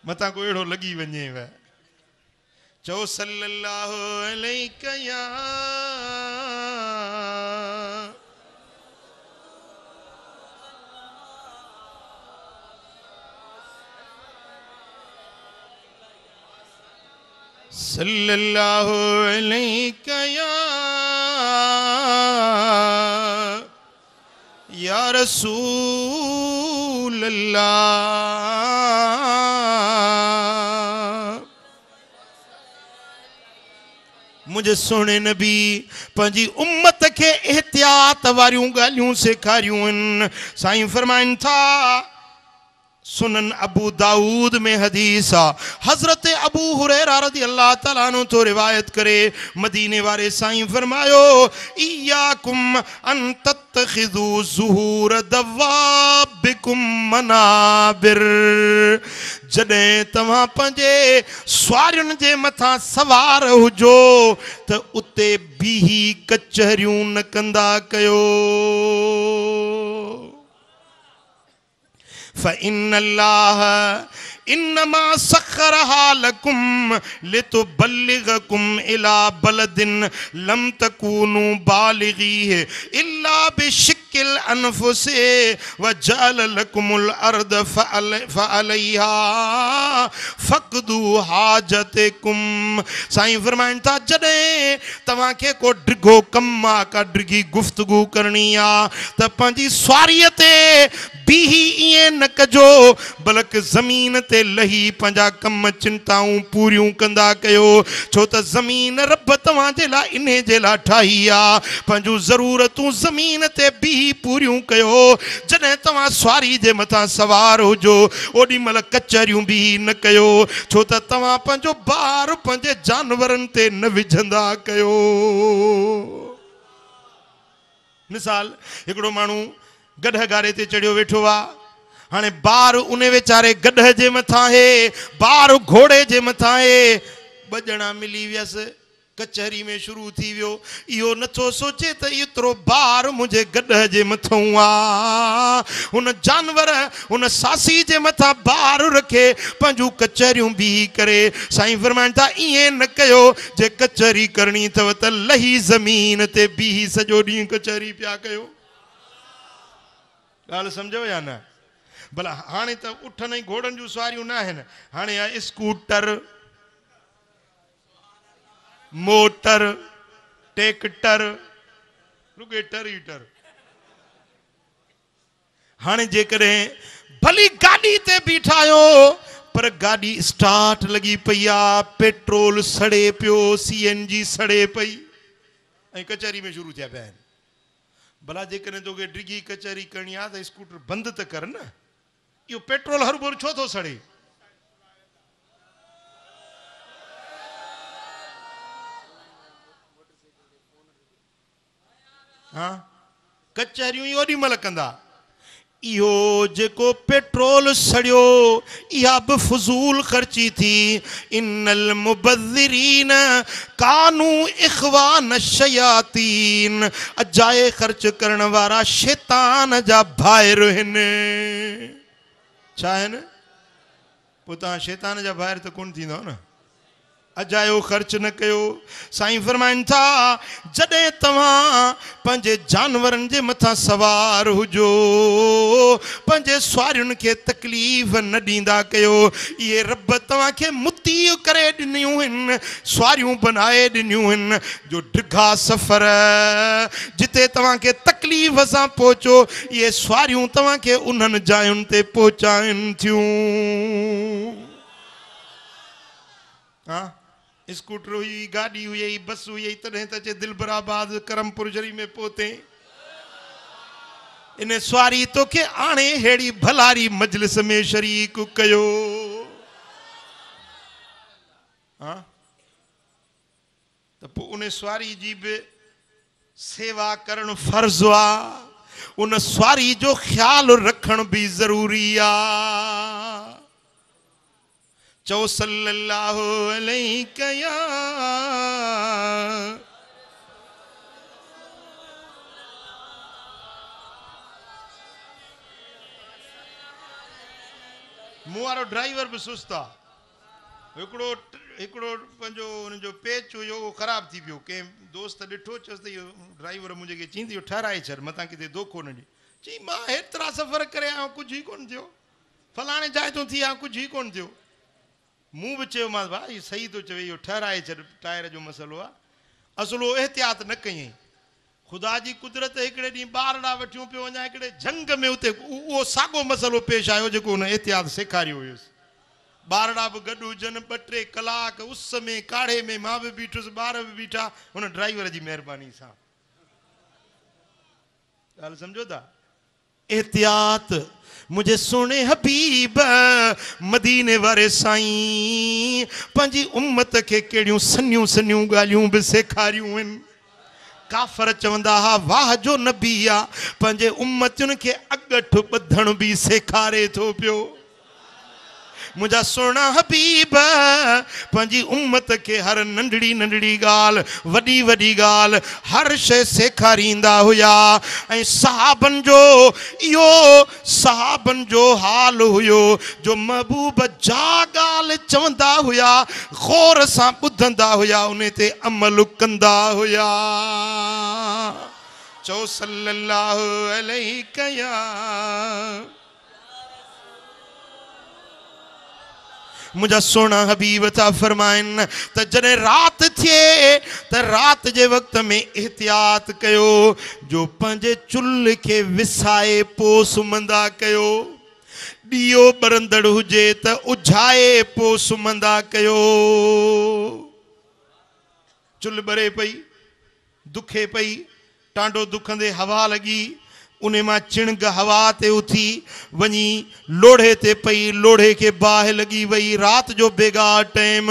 मथां को अहिड़ो लॻी वञेव। चओ सल्लल्लाहु अलैहि या सल्लल्लाहु अलैहि या रसूल अल्लाह। मुझे सोने नबी पंहिंजी उम्मत खे एहतियात वारियूं ॻाल्हियूं सेखारियूं आहिनि। साईं फरमाइनि था सुनन अबू दाऊद में हदीस आ, हजरत अबू हुरैरा रज़ी अल्लाह ताला अन्हु तो रिवायत करे, मदीने वारे साईं फरमायो इयाकुम अन तत्तखिजू ज़ुहूर दवाबिकुम मनाबिर। जॾहिं तव्हां पंहिंजे स्वारियुनि जे मथां सवार हुजो त उते बीही कचहरियूं न कंदा कयो। फ़इन्न अल्लाह इन्नमा सख़रहा लकुम लितुबल्लिगकुम इला बलदिन लम तकूनु बालिगीह इल्ला बिशिक्किल अनफुसे व जअल लकुमुल अर्द फ़अलैहा फ़क़दू हाजतकुम। साईं फरमाइनि था जॾहिं तव्हांखे को डिघो कमु आहे, का डिघी गुफ़्तगू करणी आहे त पंहिंजी स्वारीअ ते बीही ईअं न कजो, बल्कि ज़मीन ते लही पंहिंजा कम चिंताऊं पूरियूं कंदा कयो। छो त ज़मीन रब तव्हांजे लाइ इन्हे जे लाइ ठाही आहे, पंहिंजूं ज़रूरतूं ज़मीन ते बीही पूरियूं कयो। जॾहिं तव्हां स्वारी जे मथां सवार हुजो ओॾी महिल कचहरियूं बीही न कयो, छो त तव्हां पंहिंजो भार पंहिंजे जानवरनि ते न विझंदा कयो। मिसाल, हिकिड़ो माण्हू गॾह गारे ते चढ़ियो वेठो आहे, हाणे ॿार उन वीचारे गॾह जे मथां आहे, ॿार घोड़े जे मथां आहे, ॿ ॼणा मिली वियसि, कचहरी में शुरू थी वियो। इहो नथो सोचे त एतिरो ॿार मुंहिंजे गॾह जे मथां आहे, हुन जानवर हुन सासी जे मथां ॿार रखे पंहिंजूं कचहरियूं बीही करे। साईं फरमाइनि था ईअं न कयो, जे कचहरी करणी अथव त लही ज़मीन ते बीही सॼो ॾींहुं कचहरी पिया कयो। ॻाल्हि सम्झो या न? भला हाणे त उठनि ऐं घोड़नि जूं सवारियूं न आहिनि, हाणे आहे स्कूटर, मोटर, ट्रैक्टर, रुगे टर ई टर। हाणे जेकॾहिं भली गाॾी ते बीठा आहियो पर गाॾी स्टार्ट लॻी पई आहे, पेट्रोल सड़े पियो, CNG सड़े पई ऐं कचहरी में शुरू थिया पिया आहिनि। भला जेकॾहिं तोखे डिघी कचहरी करणी आहे त स्कूटर बंदि त कर न, इहो पेट्रोल हर भर छो थो सड़े? हाँ, कचहरियूं ई ओॾी महिल कंदा। इहो जेको पेट्रोल सड़ियो इहा बि फज़ूल ख़र्ची थी। इन्नल मुबज़्ज़िरीन कानू इख़वान शयातीन, अजाए ख़र्च करण वारा शैतान जा भाइर आहिनि। छा आहिनि? पोइ तव्हां शैतान जा भाइर त कोन थींदव न। अजायो ख़र्च न कयो। साईं फरमाइनि था जॾहिं तव्हां पंहिंजे जानवरनि जे मथां सवार हुजो, पंहिंजे स्वारियुनि खे तकलीफ़ न ॾींदा कयो। इहे रब तव्हांखे मुती करे ॾिनियूं आहिनि, स्वारियूं बनाए ॾिनियूं आहिनि, जो डिघा सफ़र जिते तव्हांखे तकलीफ़ सां पहुचो, इहे स्वारियूं तव्हांखे उन्हनि जायुनि ते पहुचाइनि थियूं। हाँ, स्कूटर हुई, गाड़ी हुई, बस हुई, तॾहिं त अचे दिलबराबाद करमपुर शरीफ़ में पहुते। इन सवारी तो के आने हेड़ी भलारी मजलिस में शरीक कयो। हाँ तो उन सवारी जी भी सेवा करण फर्ज आ, उन सवारी जो ख्याल रखण भी जरूरी आ। चो सल्लल्लाहु अलैहि या मुआरो ड्राइवर भी सुस्ता हिकड़ो हिकड़ो पंजो उन जो पेच हुयो खराब थी पियो के दोस्त डिठो चस त ड्राइवर मुझे के चींदी ठहराए छर मता किते धोखो न दी ची मां हेतरा सफर करे आ कुछ ही कोन थियो फलाणे जाय तो थी आ कुछ ही कोन थियो मुंह भी चयो मां भाई सही तो चवे यो ठहराए छर टायर जो मसलो आ असलो एहतियात न कई खुदा जी कुदरत हिकड़े डी बारड़ा वठियो पियो वञा हिकड़े जंग में उते वो सागो मसलो पेश आयो जेको उन एहतियात सेखारियो हुयुस बारड़ा भी गडू जन 2-3 कलाक उस में काढ़े में मां भी बीठुस बार भी बीठा उन ड्राइवर जी मेहरबानी सा गाल समझो था एहतियात मुझे सोने हबीब मदीने वारे साईं पंजी उम्मत के केड़ियों सन्नियों सन्नियों गालियों भी सेखारियों इन काफर चवंदा हा वाह जो नबी आ पंजे उम्मतुन के अगठ बधण भी सेखारे थो पियो मुझा सोना हबीब पंजी उम्मत के हर नंढड़ी नंढड़ी गाल वडी वडी गाल हर शे सेखारींदा हुया ऐं सहाबन जो हाल हुयो जो महबूब जा गाल चवंदा हुया गौर सां ॿुधंदा हुया उन ते अमल कंदा हुया चो सल्लल्लाहु अलैहि या मुझा सोना हबीब था फरमाइन त जने रात थे त रात जे वक्त में एहतियात कयो जो पंजे चुल्ह के विसाए पो सुमंदा कयो दियो बरंदड़ हुजे त उझाए पो सुमंदा कयो चुल्ह बरे पई दुखे पई टांडो दुखंदे हवा लगी उन मां चिणग हवा ते उथी वनी लोढ़े ते पई लोढ़े के बाह लगी वही रात जो बेगार टाइम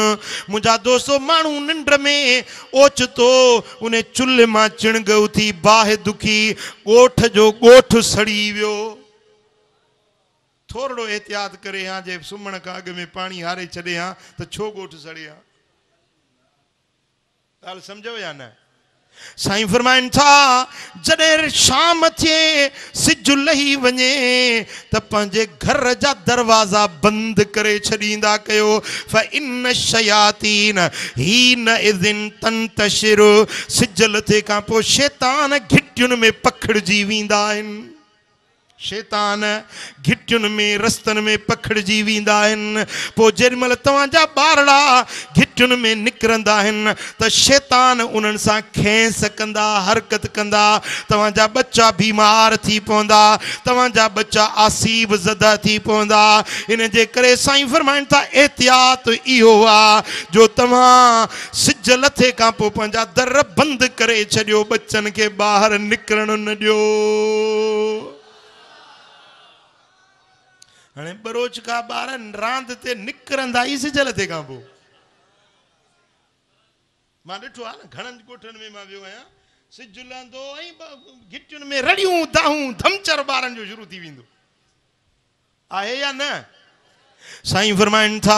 मुझा दोस्तों मानू निंड में ओचतो उन्हें चुल्ह मां चिणग उथी बाह दुखी गोठ जो गोठ सड़ी वियो थोड़ो एहतियात करे हाँ जे सुमण का अग में पानी हारे छड़े हाँ तो छो गोठ सड़े हाँ गाल समझो या न साईं फरमाइन था जॾहिं शाम थे सिज लही वञे त पंहिंजे घर जा दरवाजा बंद करे छॾींदा कयो फ़इन शयातीन हीन इज़िन तंतशिर सिज लथे खां पोइ शैतान घिटियुनि में पखिड़िजी वेंदा आहिनि शैतान घिटियुनि में रस्तनि में पखिड़िजी वेंदा आहिनि पोइ जेॾीमहिल तव्हांजा ॿारड़ा घिटियुनि में निकिरंदा आहिनि त शैतान उन्हनि सां खेंस कंदा हरकत कंदा तव्हांजा बच्चा बीमार थी पवंदा तव्हांजा बच्चा आसीब ज़दा थी पवंदा इन जे करे साईं फरमाइनि था एहतियात इहो आहे जो तव्हां सिज लथे खां पोइ पंहिंजा दर बंदि करे छॾियो बच्चनि खे ॿाहिरि निकिरणु न ॾियो हाणे बरोच का ॿार रांद ते निकिरंदा ई सिज लथे खां पोइ मां ॾिठो आहे न घणनि ॻोठनि में मां वियो आहियां सिज लहंदो ऐं घिटियुनि में रड़ियूं दाहूं धमचर ॿारनि जो शुरू थी वेंदो आहे या न साईं फरमाइनि था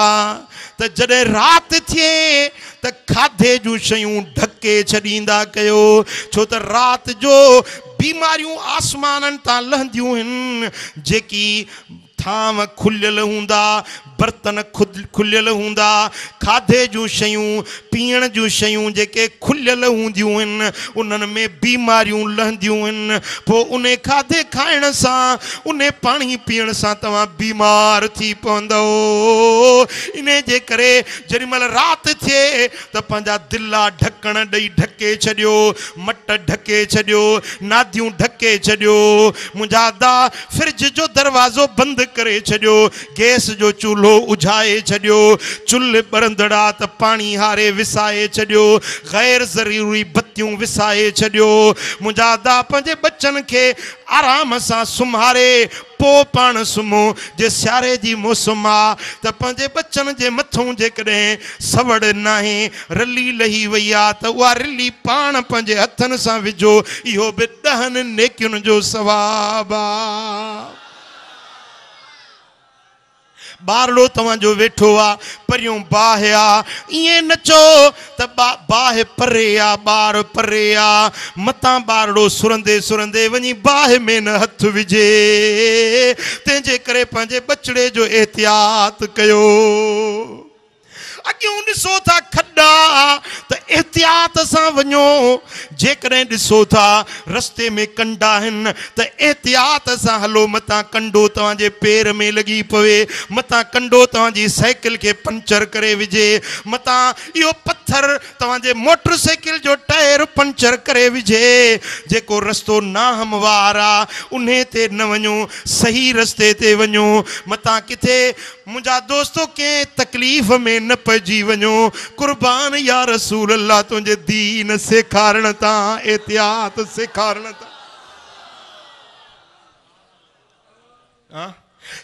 त जॾहिं राति थिए त खाधे जूं शयूं ढके छॾींदा कयो छो त राति जो बीमारियूं आसमाननि तां लहंदियूं आहिनि जेकी थांव खुलियल हूंदा बर्तन खुलियल हूंदा खाधे जूं शयूं पीअण जूं शयूं जेके खुलियल हूंदियूं आहिनि उन्हनि में बीमारियूं लहंदियूं आहिनि पोइ उन खाधे खाइण सां उन पाणी पीअण सां तव्हां बीमार थी पवंदो इन जे करे जेॾीमहिल राति थिए त पंहिंजा दिला ढकण ॾेई ढके छॾियो मट ढके छॾियो नादियूं ढके छॾियो मुंहिंजा दा फ्रिज जो दरवाज़ो बंदि करे छॾियो, गैस जो चूल्हो उझाए छॾियो, चुल्ह ॿरंदड़ा त पाणी हारे विसाए छॾियो, गैर ज़रूरी बत्तियूं विसाए छॾियो। मुंहिंजा दा पंहिंजे बच्चनि खे आराम सां सुम्हारे पोइ पाण सुम्हो। जे सियारे जी मौसम आहे त पंहिंजे बच्चनि जे मथां जेकॾहिं सवड़ नाहे, रली लही वई आहे त उहा रली पाण पंहिंजे हथनि सां विझो, इहो बि 10 नेकियुनि जो सवाब आहे। ॿारड़ो तव्हांजो वेठो आहे, परियों बाहि आहे, ईअं न चओ त बाहि परे आहे, ॿार परे आहे, मतां ॿारड़ो सुरंदे सुरंदे वञी बाहि में न हथु विझे। तंहिंजे करे पंहिंजे बचड़े जो एहतियात कयो। अॻियूं ॾिसो था खॾा त एहतियात सां वञो, जेकॾहिं ॾिसो था रस्ते में कंडा आहिनि त एहतियात सां हलो, मतां कंडो तव्हांजे पेर में लॻी पवे, मतां कंडो तव्हांजी साइकिल खे पंचर करे विझे, मतां इहो पत्थर तव्हांजे मोटर साइकिल जो टायर पंचर करे विझे। जेको रस्तो नाहमवार आहे उन ते न वञो, सही रस्ते ते वञो। मतां किथे मुंहिंजा दोस्तो कंहिं तकलीफ़ में न पइजी वञो। कुर्बान या रसूल अल्लाह, तुंहिंजे दीन सेखारण तां, एहतियात सेखारण तां।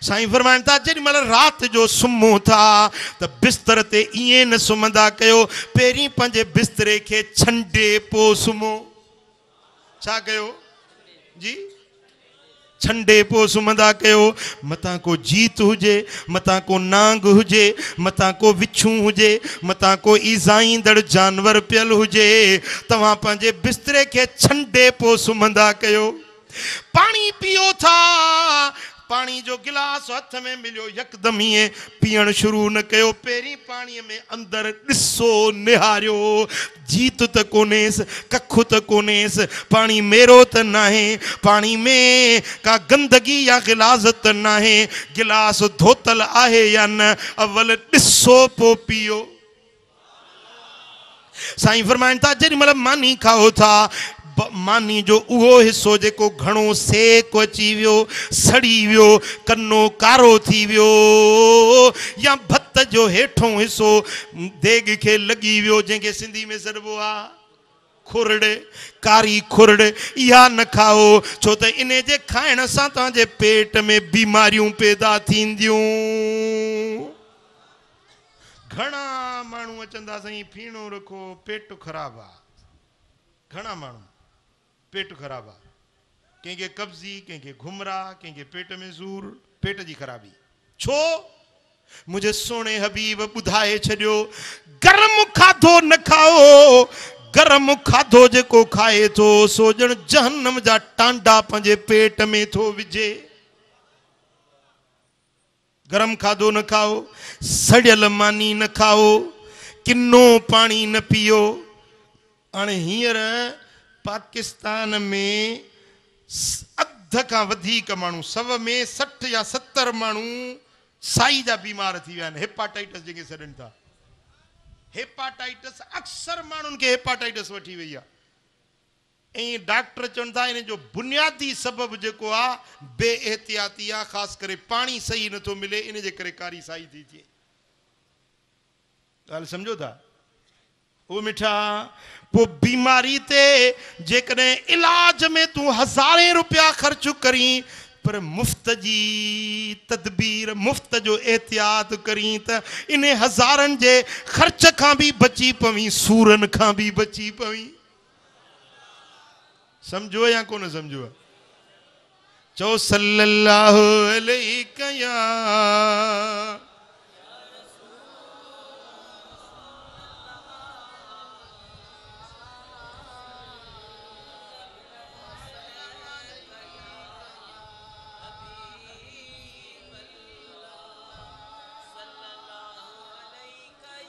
साईं फरमाइनि था, जेॾी महिल राति जो सुम्हो था त बिस्तर ते ईअं न सुम्हंदा कयो, पहिरीं पंहिंजे बिस्तरे खे छंडे पोइ सुम्हो। छा कयो जी? छंडे पोइ सुम्हंदा कयो। मतां को जीत हुजे, मतां को नांग हुजे, मतां को विछू हुजे, मतां को ईज़ाईंदड़ जानवर पियल हुजे, तव्हां पंहिंजे बिस्तरे खे छंडे पोइ सुम्हंदा कयो। पाणी पियो था, पाणी जो गिलास हथ में मिलियो, यकदम ईअं पीअण शुरू न कयो। पहिरीं पाणीअ में अंदरि ॾिसो, निहारियो, जीत त कोन्हेसि, कखु त कोन्हेसि, पाणी मेरो त नाहे, पाणी में का गंदगी या गिलाज़त नाहे, गिलास धोतल आहे या न, अवल ॾिसो पोइ पियो। साईं फरमाइनि था, जेॾी महिल मानी खाओ था, मानी जो उहो हिसो जेको घणो सेक अची वियो, सड़ी वियो, कन्नो कारो थी वियो, या भत जो हेठों हिसो देग खे लॻी वियो, जंहिंखे सिंधी में सॾिबो आहे खुरड़, कारी खुरड़, इहा न खाओ। छो त इन जे खाइण सां तव्हांजे पेट में बीमारियूं पैदा थींदियूं। घणा माण्हू अचंदा, साईं फीणो रखो, पेट ख़राबु आहे। घणा माण्हू पेट ख़राबु आहे, कंहिंखे कब्ज़ी, कंहिंखे घुमरा, कंहिंखे पेट में सूर, पेट जी ख़राबी। छो? मुंहिंजे सोणे हबीब ॿुधाए छॾियो, गरम खाधो न खाओ। गरम खाधो जेको खाए थो सो ॼण जहन्नम जा टांडा पंहिंजे पेट में थो विझे। गरम खाधो न खाओ, सड़ियल मानी न खाओ, किनो पाणी न पियो। हाणे हींअर पाकिस्तान में अध खां वधीक माण्हू, 100 में 60 या 70 माण्हू साई जा बीमार थी विया आहिनि। हेपाटाइटिस जंहिंखे सॾनि था, हेपाटाइटिस अक्सर माण्हुनि खे हेपाटाइटिस वठी वई आहे। ऐं डॉक्टर चवनि था इन जो बुनियादी सबबु जेको आहे बेएहतियाती आहे, ख़ासि करे पाणी सही नथो मिले, इन जे करे कारी साई थी थिए। ॻाल्हि सम्झो था? उहो मिठा पोइ बीमारी ते जेकॾहिं इलाज में तूं 1000 रुपया ख़र्च करीं, पर मुफ़्त जी तदबीर, मुफ़्त जो एहतियात करीं त इन 1000 जे ख़र्च खां बि बची पवीं, सूरनि खां बि बची पवीं। सम्झो या कोन सम्झो? चओ सल्लल्लाहु अलैहि या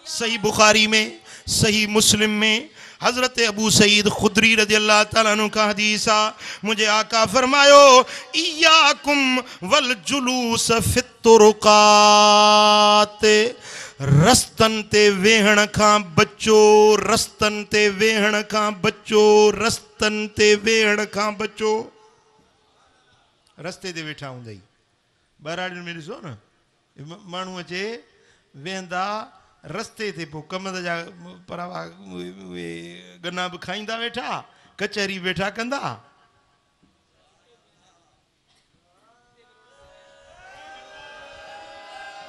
सही बुखारी में, सही मुस्लिम में हजरत अबू सईद खुदरी रज़ी अल्लाह ताला अन्हु का हदीस आ, मुझे आका फरमायो, इयाकुम वल जुलूस फित तुरुकात, रस्तन ते वेहण खां बचो, रस्तन ते वेहण खां बचो, रस्तन ते वेहण खां बचो। रस्ते ते वेठा हूंदई, बहिराणियुनि में ॾिसो न माण्हू अचे वेंदा रस्ते ते पोइ कमंद जा परावा गन्ना बि खाईंदा वेठा कचहरी वेठा कंदा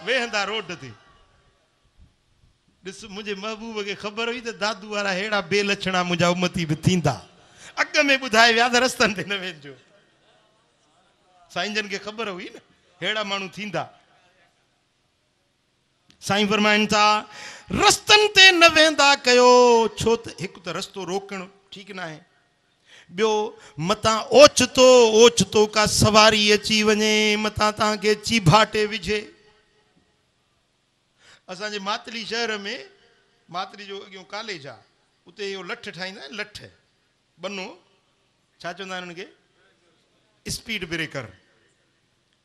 वेहंदा रोड ते ॾिस मुंहिंजे महबूब खे ख़बर हुई त दादू वारा अहिड़ा बेलक्षणा मुंहिंजा उमती बि थींदा अॻ में ॿुधाए विया त रस्तनि ते न वेंदो साईं जन खे ख़बर हुई न अहिड़ा माण्हू थींदा साईं फरमाइनि था रस्तनि ते न वेंदा कयो छो त हिकु त रस्तो रोकणु ठीकु न आहे ॿियो मतां ओचितो का सवारी अची वञे मतां तव्हांखे चीभाटे विझे असांजे मातली शहर में मातली जो अॻियों कॉलेज आहे उते इहो लठ ठाहींदा आहिनि लठ बनो छा चवंदा आहिनि हुनखे स्पीड ब्रेकर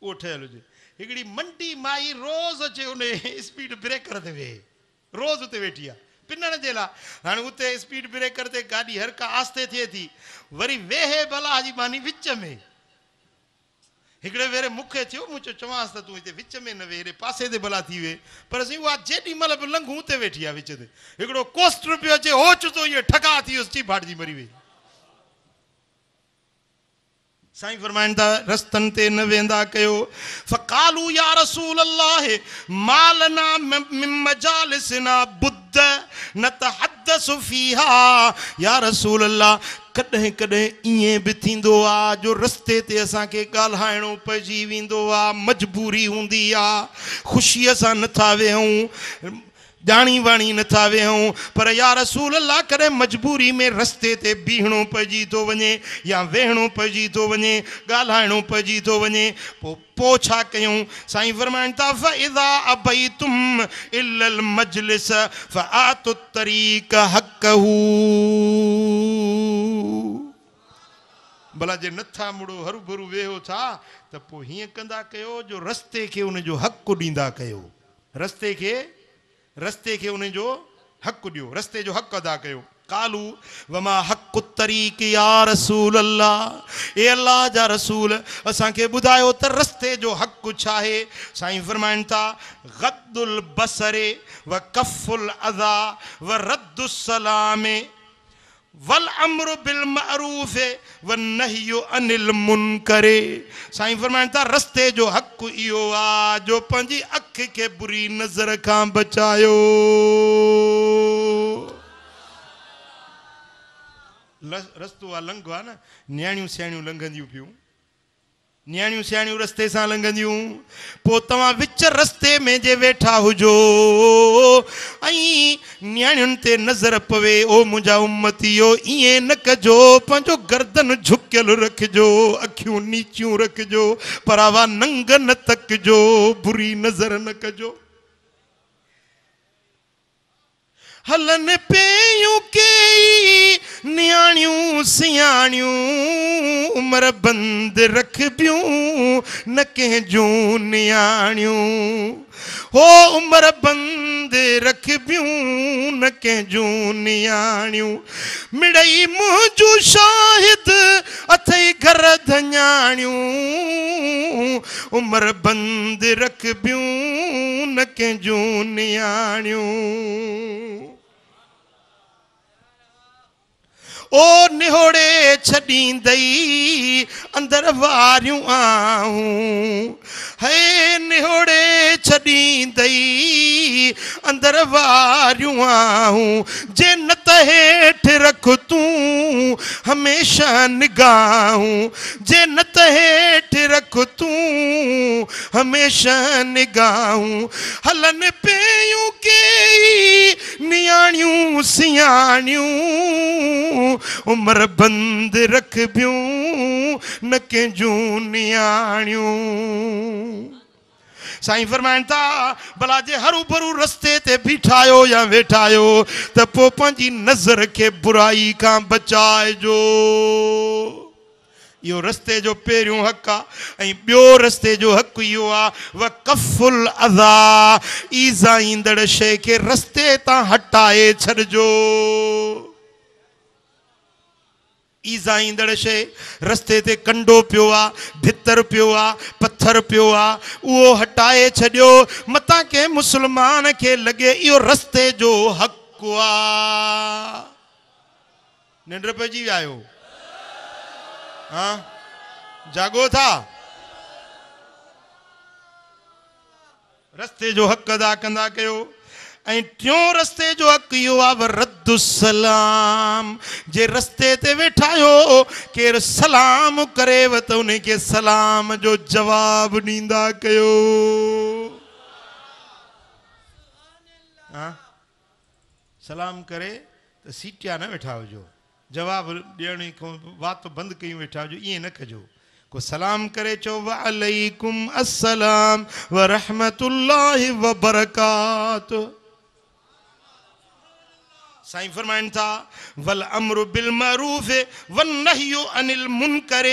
उहो ठहियलु हुजे हिकिड़ी मंडी माई रोज़ अचे उन स्पीड ब्रेकर ते वेहे रोज़ उते वेठी आहे पिनण जे लाइ हाणे उते स्पीड ब्रेकर ते गाॾी हर का आस्ते थिए थी वरी वेहे भला जी मानी विच में हिकिड़े भेरे मूंखे थियो मूं चवांसि त तूं हिते विच में न वेह पासे ते भला थी वे पर असीं उहा जेॾी महिल बि लंघूं उते वेठी आहे विच ते हिकिड़ो कोस्टर पियो अचे ओचितो इहो ठका थी वियुसि चीभाटजी मरी वई साईं फरमाइनि था रस्तनि ते न वेंदा कयो फ़क़ालू या रसूल अल्लाह मालना मिन मजालिसना बुद्ध नतहद्दसु फीहा या रसूल अल्लाह कॾहिं कॾहिं ईअं बि थींदो आहे जो रस्ते ते असांखे ॻाल्हाइणो पइजी वेंदो आहे मजबूरी हूंदी आहे ख़ुशीअ सां नथा वेहूं ॼाणी वाणी नथा वेहूं पर या रसूल अल्लाह कॾहिं मजबूरी में रस्ते ते बीहणो पइजी थो वञे या वेहणो पइजी थो वञे ॻाल्हाइणो पइजी थो वञे पोइ छा कयूं साईं फरमाइनि था फ़इज़ा अबैतुम इल्लल मजलिस फ़आतु तरीक़ हक़हू भला जे नथा मुड़ो हरू भरू वेहो था त पोइ हीअं कंदा कयो जो रस्ते खे उनजो हक़ ॾींदा कयो रस्ते खे उन जो हक़ ॾियो रस्ते जो हक़ अदा कयो कालू वमा हक़ तरीक़ या रसूल अल्लाह ए अल्लाह जा रसूल असांखे ॿुधायो त रस्ते जो हक़ छा आहे साईं फरमाइनि था गद्दुल बसरे व कफ़ुल अज़ा व रद्दुस सलामे वल अम्रु बिल मअरूफ व नह्यु अनिल मुनकर साईं फरमाइनि था रस्ते जो हक़ इहो आहे जो पंहिंजी अखि खे बुरी नज़र खां बचायो रस्तो आहे लंघो आहे न न्याणियूं सियाणियूं लंघंदियूं पियूं न्याणियूं सियाणियूं रस्ते सां लंघंदियूं पोइ तव्हां विच रस्ते में जे वेठा हुजो ऐं न्याणियुनि ते नज़र पवे ओ मुंहिंजा उम्मतियो ईअं न कजो पंहिंजो गर्दन झुकियल रखिजो अखियूं नीचियूं रखिजो परावा नंग न तकिजो बुरी नज़र न कजो हलन पेयूं कई न्याणियूं सियाणियूं उम्र बंद रखबियूं न कंहिंजूं न्याणियूं हो उम्र बंद रखबियूं न कंहिंजूं न्याणियूं मिड़ई मुंहिंजूं शाहिद अथई घर धन्याणियूं उम्र बंद रखबियूं न कंहिंजूं न्याणियूं ओ निहोड़े छॾींदई अंदर वारियूं आऊं हे निहोड़े छॾींदई अंदर वारियूं आऊं जे न त हेठि रख तूं हमेशह निगाहूं जे न त हेठि रख तूं हमेशह निगाहूं हलन पेयूं कई नियाणियूं सियाणियूं उम्र बंद रखबियूं न कंहिंजूं नियाणियूं साईं फरमाइनि था भला जे हरू भरू रस्ते ते बीठायो या वेठायो त पोइ पंहिंजी नज़र खे बुराई खां बचाइजो इहो रस्ते जो पहिरियों हक़ आहे ऐं ॿियो रस्ते जो हक़ इहो आहे व कफ़ुल अज़ा ईज़ा ईंदड़ शइ खे रस्ते तां हटाए छॾिजो ईज़ा ईंदड़ शइ रस्ते ते कंडो पियो आहे, भितर पियो आहे, पत्थर पियो आहे, उहो हटाए छॾियो। मतां कंहिं मुस्लमान खे लॻे इहो रस्ते जो हक़ आहे। निंड पइजी विया आहियो? हाँ, जागो था? रस्ते जो हक़ अदा कंदा कयो। ऐं टियों रस्ते जो हक़ इहो आहे रद्दु सलाम। जे रस्ते ते वेठा आहियो, केरु सलाम करेव त उन खे सलाम जो जवाब ॾींदा कयो। हाँ, सलाम करे त सीटिया न वेठा हुजो, जवाब ॾियण खां वात बंदि कयूं वेठा हुजो, ईअं न कजो। को सलाम करे चो वालेकुम अस्सलाम व रहमतुल्लाहि व बरकातुहू। साईं फरमाइनि था वल अम्रु बिल मारूफ वन नह्यु अनिल मुनकर।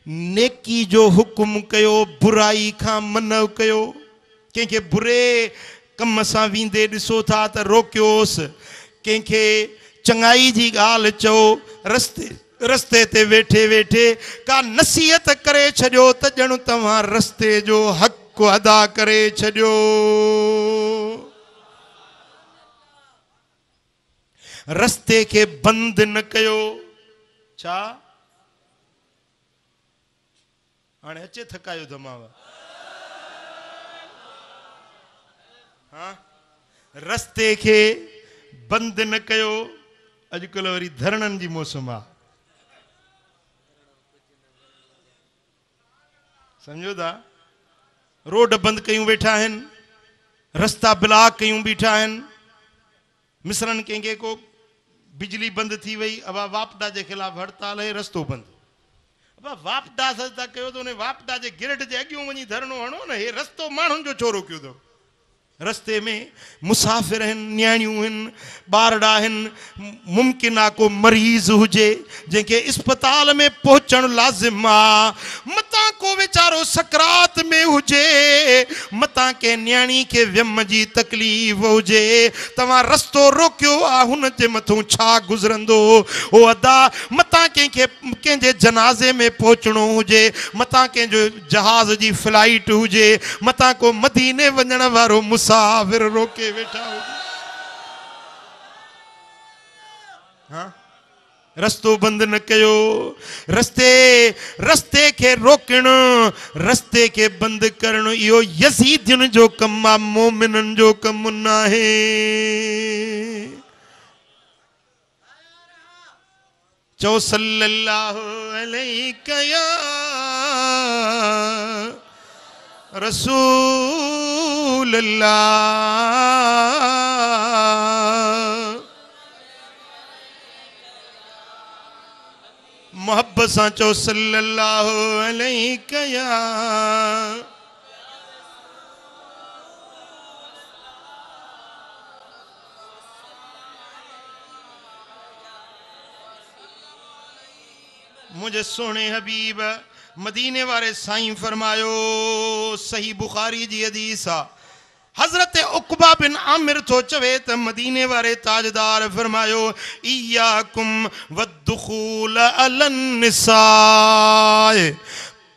नेकी जो हुकुम कयो, बुराई खां मना कयो। कंहिंखे बुरे कम सां वेंदे ॾिसो था त रोकियोसि, कंहिंखे चङाई जी ॻाल्हि चओ। रस्ते ते वेठे वेठे का नसीहत करे छॾियो त ॼण तव्हां रस्ते जो हक़ अदा करे छॾियो। रस्ते खे बंदि न कयो। छा हाणे अचे थकायो दमाव? हाँ, रस्ते खे बंदि न कयो। अॼुकल्ह वरी धरणनि जी मौसम आहे, सम्झो था? रोड बंदि कयूं वेठा आहिनि, रस्ता ब्लॉक कयूं बीठा आहिनि। मिसरनि कंहिंखे को बिजली बंदि थी वई, अबा वापडा जे ख़िलाफ़ हड़ताल है, रस्तो बंदि। अबा वापडा था कयो त उन वापडा जे गिरड जे अॻियूं वञी धरणो हणो न। हे रस्तो माण्हुनि जो छो रोकियो अथव? रस्ते में मुसाफ़िर आहिनि, न्याणियूं आहिनि, ॿारड़ा आहिनि। मुमकिन आहे को मरीज़ हुजे जंहिंखे इस्पताल में पहुचणु लाज़िम आहे। मतां को वीचारो सकरात में हुजे, मतां के न्याणी खे वियम जी तकलीफ़ हुजे, तव्हां रस्तो रोकियो आहे, हुन जे मथां छा गुज़रंदो उहो अदा। मतां कंहिंजे जनाज़े में पहुचणो हुजे, मतां कंहिंजो जहाज़ जी फ्लाइट हुजे, मतां को मदीने वञण वारो मुसाफ़िर रोके वेठा हुजे। हाँ, रस्तो बंदि न कयो। रस्ते खे रोकणु, रस्ते खे बंदि करणु इहो यज़ीदियुनि जो कमु आहे, मोमिननि जो कमु न आहे। चओ सल्लल्लाहु अलैहि या रसूल अल्लाह। मोहब्बत सां चओ सल्लल्लाहु अलैहि या मुझे सोने हबीब। मदीने वारे साईं फरमायो, सही बुखारी जी हदीस आ, हजरत उकबा बिन आमिर तो चवे त मदीने वारे ताजदार फरमायो इयाकुम वद्दुखूल अलन निसाए।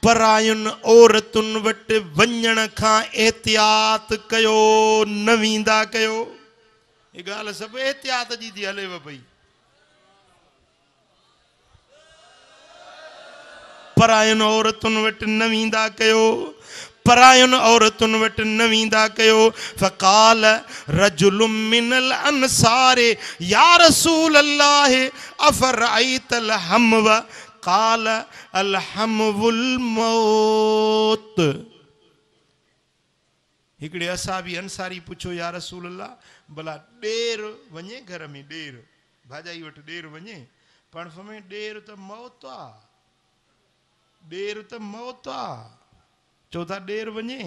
परायुन औरतुन वटि वञण खां एहतियात कयो, न वींदा कयो। ये ॻाल्हि सभु एहतियात जी थी हलेव पई। परायुन औरतुन वटि न वींदा कयो, परायुन औरतुन वटि न वींदा कयो। फ़क़ाल रजुलुम मिनल अंसारे या रसूल अल्लाह अफ़रअयतल हमव क़ाल अल हमवुल मौत। हिकिड़े असाबी अंसारी पुछो या रसूल अल्लाह, भला ॾेर वञे घर में, ॾेर भाॼाई वटि ॾेर वञे, पाण फरमाए ॾेर त मौत आहे, ॾेर त मौत आहे। चओ था ॾेर वञे,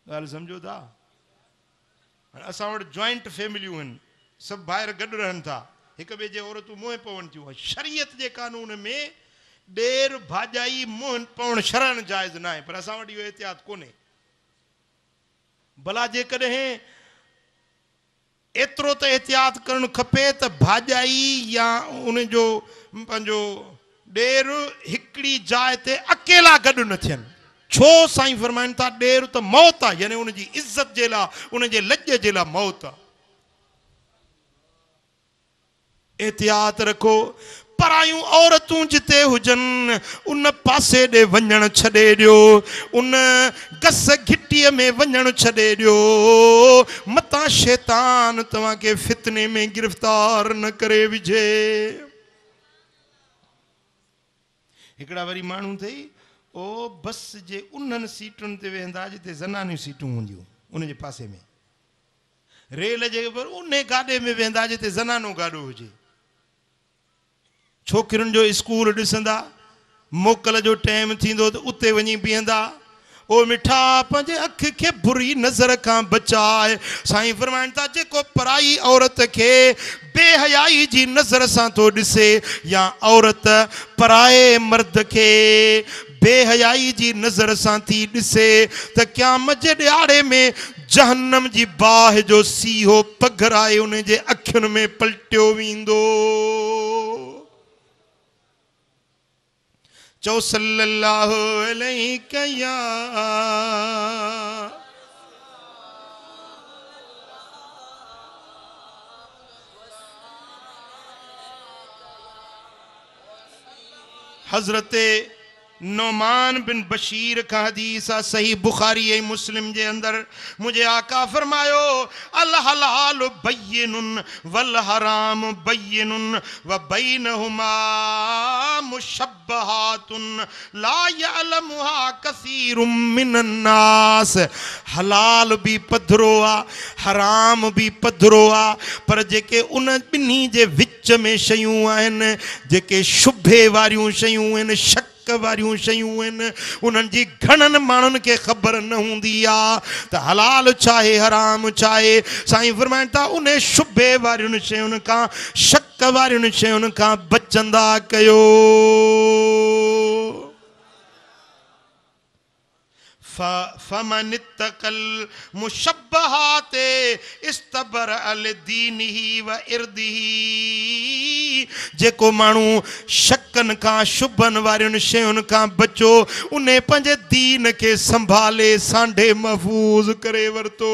ॻाल्हि सम्झो था? असां वटि जॉइंट फैमिलियूं आहिनि, सभु ॿाहिरि गॾु रहनि था, हिक ॿिए जे औरतूं मोह पवनि थियूं। शरीयत जे कानून में ॾेर भाॼाई मोह पवणु शरअन जाइज़ न आहे, पर असां वटि इहो एहतियात कोन्हे। भला जेकॾहिं एतिरो त एहतियात करणु खपे त भाॼाई या उन जो पंहिंजो ॾेर हिकिड़ी जाइ ते अकेला गॾु न थियनि। छो साईं फरमाइनि था ॾेर त मौत आहे, यानी उनजी इज़त जे लाइ, उनजे लॼ जे लाइ मौत आहे। एहतियात रखो, परायूं औरतूं जिते हुजनि उन पासे ॾे वञणु छॾे ॾियो, उन गस घिटीअ में वञणु छॾे ॾियो, मतां शैतान तव्हांखे फितने में गिरफ़्तार न करे विझे। हिकिड़ा वरी माण्हू अथई, ओ बस जे उन्हनि सीटुनि ते वेहंदा जिते ज़नानियूं सीटूं हूंदियूं, उनजे पासे में। रेल जे पर उन गाॾे में वेहंदा जिते ज़नानो गाॾो हुजे। छोकिरियुनि जो स्कूल ॾिसंदा, मोकल जो टाइम थींदो त उते वञी बीहंदा। ओ मिठा पंहिंजे अख खे बुरी नज़र खां बचाए। साईं फरमाइनि था जेको पराई औरत खे बेहयाई जी नज़र सां थो ॾिसे, या औरत पराए मर्द खे बेहयाई जी नज़र सां थी ॾिसे, त क़यामत जे ॾियारे में जहन्नम जी बाहि जो सीहो पघराए उन जे अखियुनि में पलटियो वेंदो। चओ सल्लल्लाहु अलैहि या हज़रत नौमान बिन बशीर का हदीस आहे, सही बुखारी ऐं मुस्लिम जे अंदर। मुझे आका फरमायो अल हलाल बय्यिनुन वल हराम बय्यिनुन व बैनहुमा मुशब्बहातुन ला यअलमुहा कसीरुम मिनन नास। हलाल भी पधरो आ, हराम भी पधरो आ, पर जेके उन ॿिन्ही जे विच में शयूं आहिनि, जेके शुभे वारियूं शयूं आहिनि, शक वारियूं शयूं आहिनि, उन्हनि जी घणनि माण्हुनि खे ख़बर न हूंदी आहे त हलाल चाहे हराम चाहे। साईं फरमाइनि था उन शुभे वारियुनि शयुनि खां, शक वारियुनि शयुनि खां बचंदा कयो। फमन इत्तक़ल मुशब्बहाते इस्तबर अल दीनिही व इर्दिही। जेको माण्हू शकनि खां, शुभनि वारियुनि शयुनि खां बचो, उन पंहिंजे दीन खे संभाले सांढे महफ़ूज़ करे वरितो।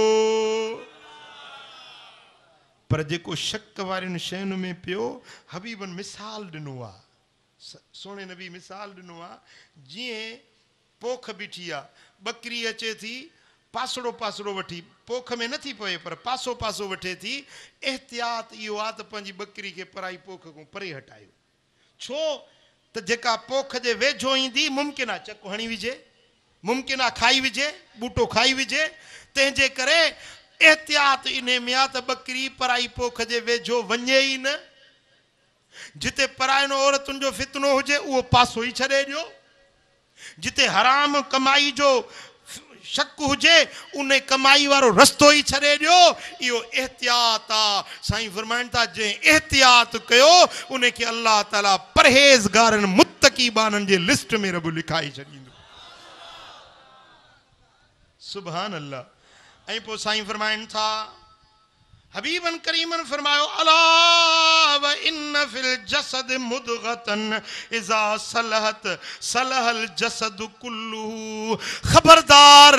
पर जेको शक वारियुनि शयुनि में पियो, हबीबन मिसाल ॾिनो आहे, सोणे नबी मिसाल ॾिनो आहे, जीअं पोख बीठी आहे, बकरी अचे थी, पासड़ो पासड़ो वठी, पोख में नथी पए पर पासो पासो वठे थी। एहतियात इहो आहे त पंहिंजी बकरी खे पराई पोख खां परे हटायो। छो त जेका पोख जे वेझो ईंदी, मुमकिन आहे चकु हणी विझे, मुमकिन आहे खाई विझे, बूटो खाई विझे। तंहिंजे करे एहतियात इन में आहे त बकरी पराई पोख जे वेझो वञे ई न। जिते परायण औरतुनि जो फितनो हुजे उहो पासो ई छॾे ॾियो। जिते हराम कमाई जो शक हुजे उन कमाई वारो रस्तो ई छॾे ॾियो। इहो एहतियात आहे। साईं फरमाइनि था जंहिं एहतियात कयो उन खे अल्लाह ताला परहेज़गारनि मुत्तकी बाननि जे लिस्ट में रब लिखाई छॾींदो। सुभान अल्लाह। ऐं पोइ साईं फरमाइनि था, हबीबन करीमन फरमायो अला व इन फिल जसद मुदगतन इज़ा सलहत सलहल जसद कुल्लू। खबरदार,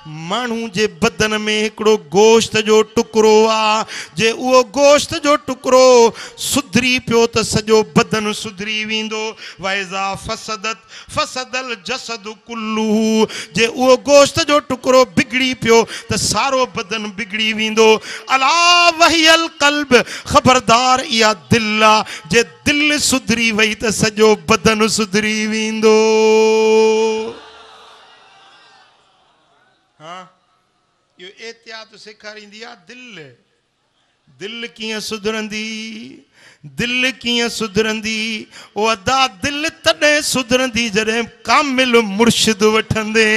माण्हू जे बदन में हिकिड़ो गोश्त जो टुकड़ो आहे, जे उहो गोश्त जो टुकड़ो सुधरी पियो त सॼो बदन सुधरी वेंदो। वइज़ा फसदत फसदल जसद कुल्लू। जे उहो गोश्त जो टुकड़ो बिगड़ी पियो त सारो बदन बिगड़ी वेंदो। अला वहियल कल्ब। खबरदार, इहा दिल आहे, जे दिल सुधरी वई त सॼो बदन सुधरी वेंदो। हाँ, इहो एहतियात सेखारींदी आहे दिल। दिल कीअं सुधरंदी, दिल कीअं सुधरंदी? ओ अदा दिल तॾहिं सुधरंदी जॾहिं कामिल मुर्शिद वठंदे।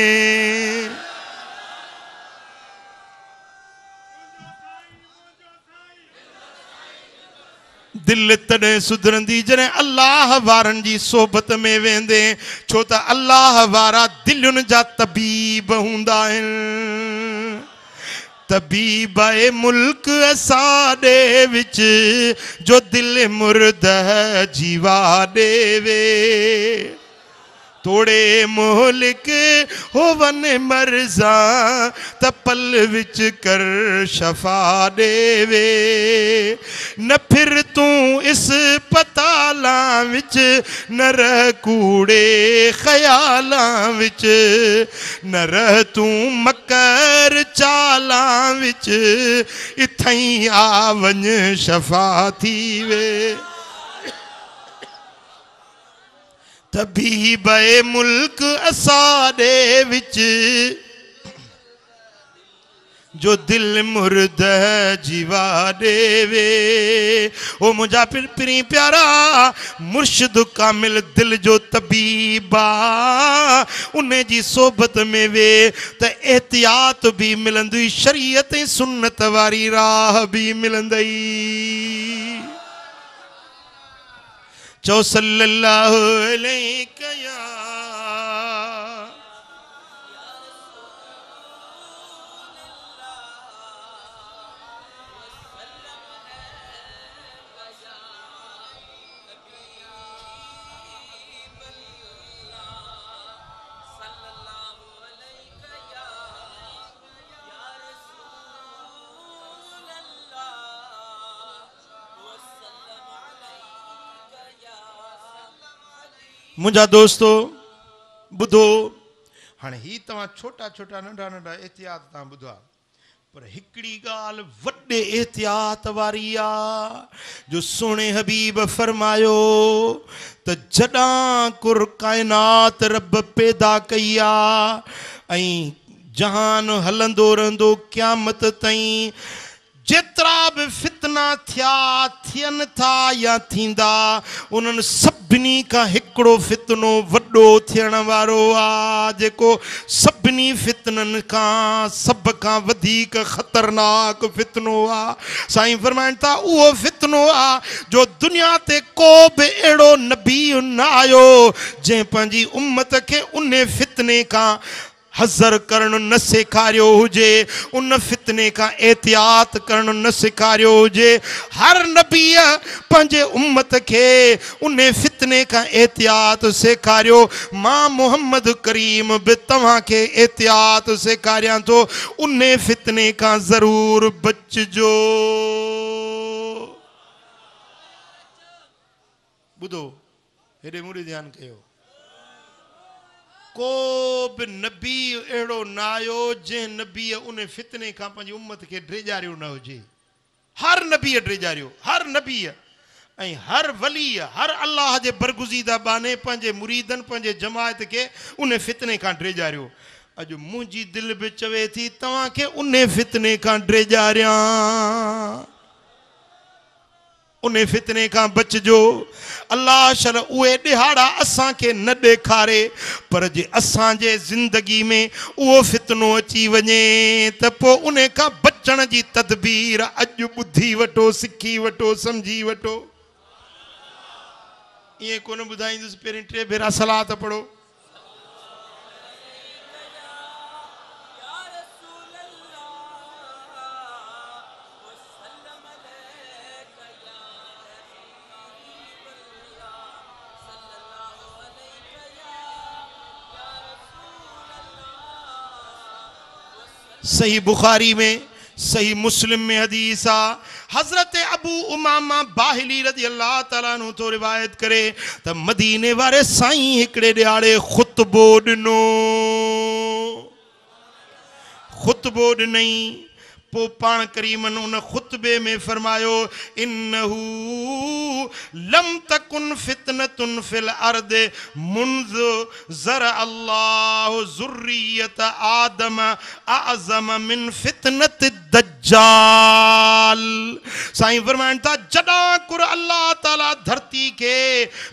दिल तॾहिं सुधरंदी जॾहिं अल्लाह वारनि जी सोबत में वेंदे। छो त अल्लाह वारा दिलुनि जा तबीब हूंदा आहिनि। तबीबाए मुल्क असाडे विच जो दिल मुर्दा जीवा देवे तोड़े मोहलिक होवन मर्जा तपल विच कर शफा देवे न फिर तू इस पताला विच न रह कूड़े ख्याला विच न रह तू मकर चाला विच इथई आवन शफा थी वे तबीबाए मुल्क असाडे विच जो दिल मुर्द जीवा देवे ओ मुझा पिरी प्यारा मुर्शिद कामिल दिल जो तबीबा उन्हें जी सोबत में वे त एहतियात भी मिलंदी शरीयत सुन्नत वारी राह भी मिलंदी चो सल्लल्लाहु अलैहि या मुझा दोस्तों बुधो हाँ ही तवा छोटा छोटा नंढा नंढा एहतियात ता बुधा पर हिकड़ी गाल वड्डे एहतियात वारी आ जो सोने हबीब फरमायो त जडा कुर कायनात रब पैदा कया ऐं जहान हलंदो रहंदो क़यामत ताईं जेतरा भी फितना थिया थियन था या थींदा उन्हनि सभिनी का हिकड़ो फितनो वड्डो थियण वारो आ जेको सभिनी फितनन का सब का वधीक खतरनाक फितनो आ साईं फरमाइन था उहो फितनो आ जो दुनिया ते को भी एड़ो नबी न आयो जे पंजी उम्मत के उन्हें फितने का हज़र करण न सेखारियो हुजे उन फितने का एहतियात करण न सेखारियो हुजे हर नबी पंजे उम्मत के उन्हें फितने का एहतियात सेखारियो मां मोहम्मद करीम बि तव्हां के एहतियात सेखारियां तो उन्हें फितने का जरूर बचजो बुधो हेडे मुड़ी ध्यान कयो को भी नबी एड़ो ना आयो जे नबी उन्हें फितने का पंजी उम्मत के ड्रेजारियो न हुजे हर नबी ड्रेजारियो हर नबी ऐं हर वली हर अल्लाह जे बरगुज़ीदा बाने पंजे मुरीदन पंजे जमात के उन्हें फितने का ड्रेजारियो अज मुझी दिल भी चवे थी तवा के उन्हें फितने का ड्रेजारिया उन्हें फितने का बचजो अल्लाह शर उए दिहाड़ा असां के न देखारे पर जे असां जे जिंदगी में वो फितनो अची वने त पो उन्हें का बचण जी तदबीर अज बुद्धि वटो सिखी वटो समझी वटो ये कोन बुधाईंदुस पेरी टे भेरा सलात पढ़ो सही बुखारी में सही मुस्लिम में हदीस आ हजरत अबू उमामा बाहिली रज़ी अल्लाह ताला नु तो रिवायत करे त मदीने वारे साईं हिकड़े ॾियारे खुतबो ॾिनई पो पाण करीमन उन खुतबे में फरमायो इन्नहू लम तकुन फितनतुन फिल अर्द मुंज़ ज़र अल्लाह ज़ुर्रियत आदम आज़म मिन फितनत दज्जाल साईं फरमाइन था जडा कुर अल्लाह ताला धरती के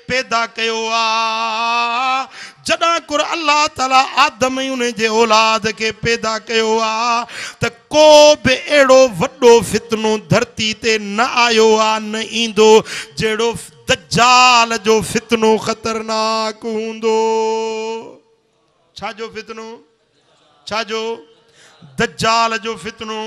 पैदा कयो आ जडा कुर अल्लाह ताला आदम उन जे औलाद के पैदा कयो आ त को भी एड़ो वड्डो फितनो धरती ते न आयो आ न इंदो जेड़ो दज्जाल जो फितनो खतरनाक हुंदो छा जो फितनो छा जो दज्जाल जो फितनो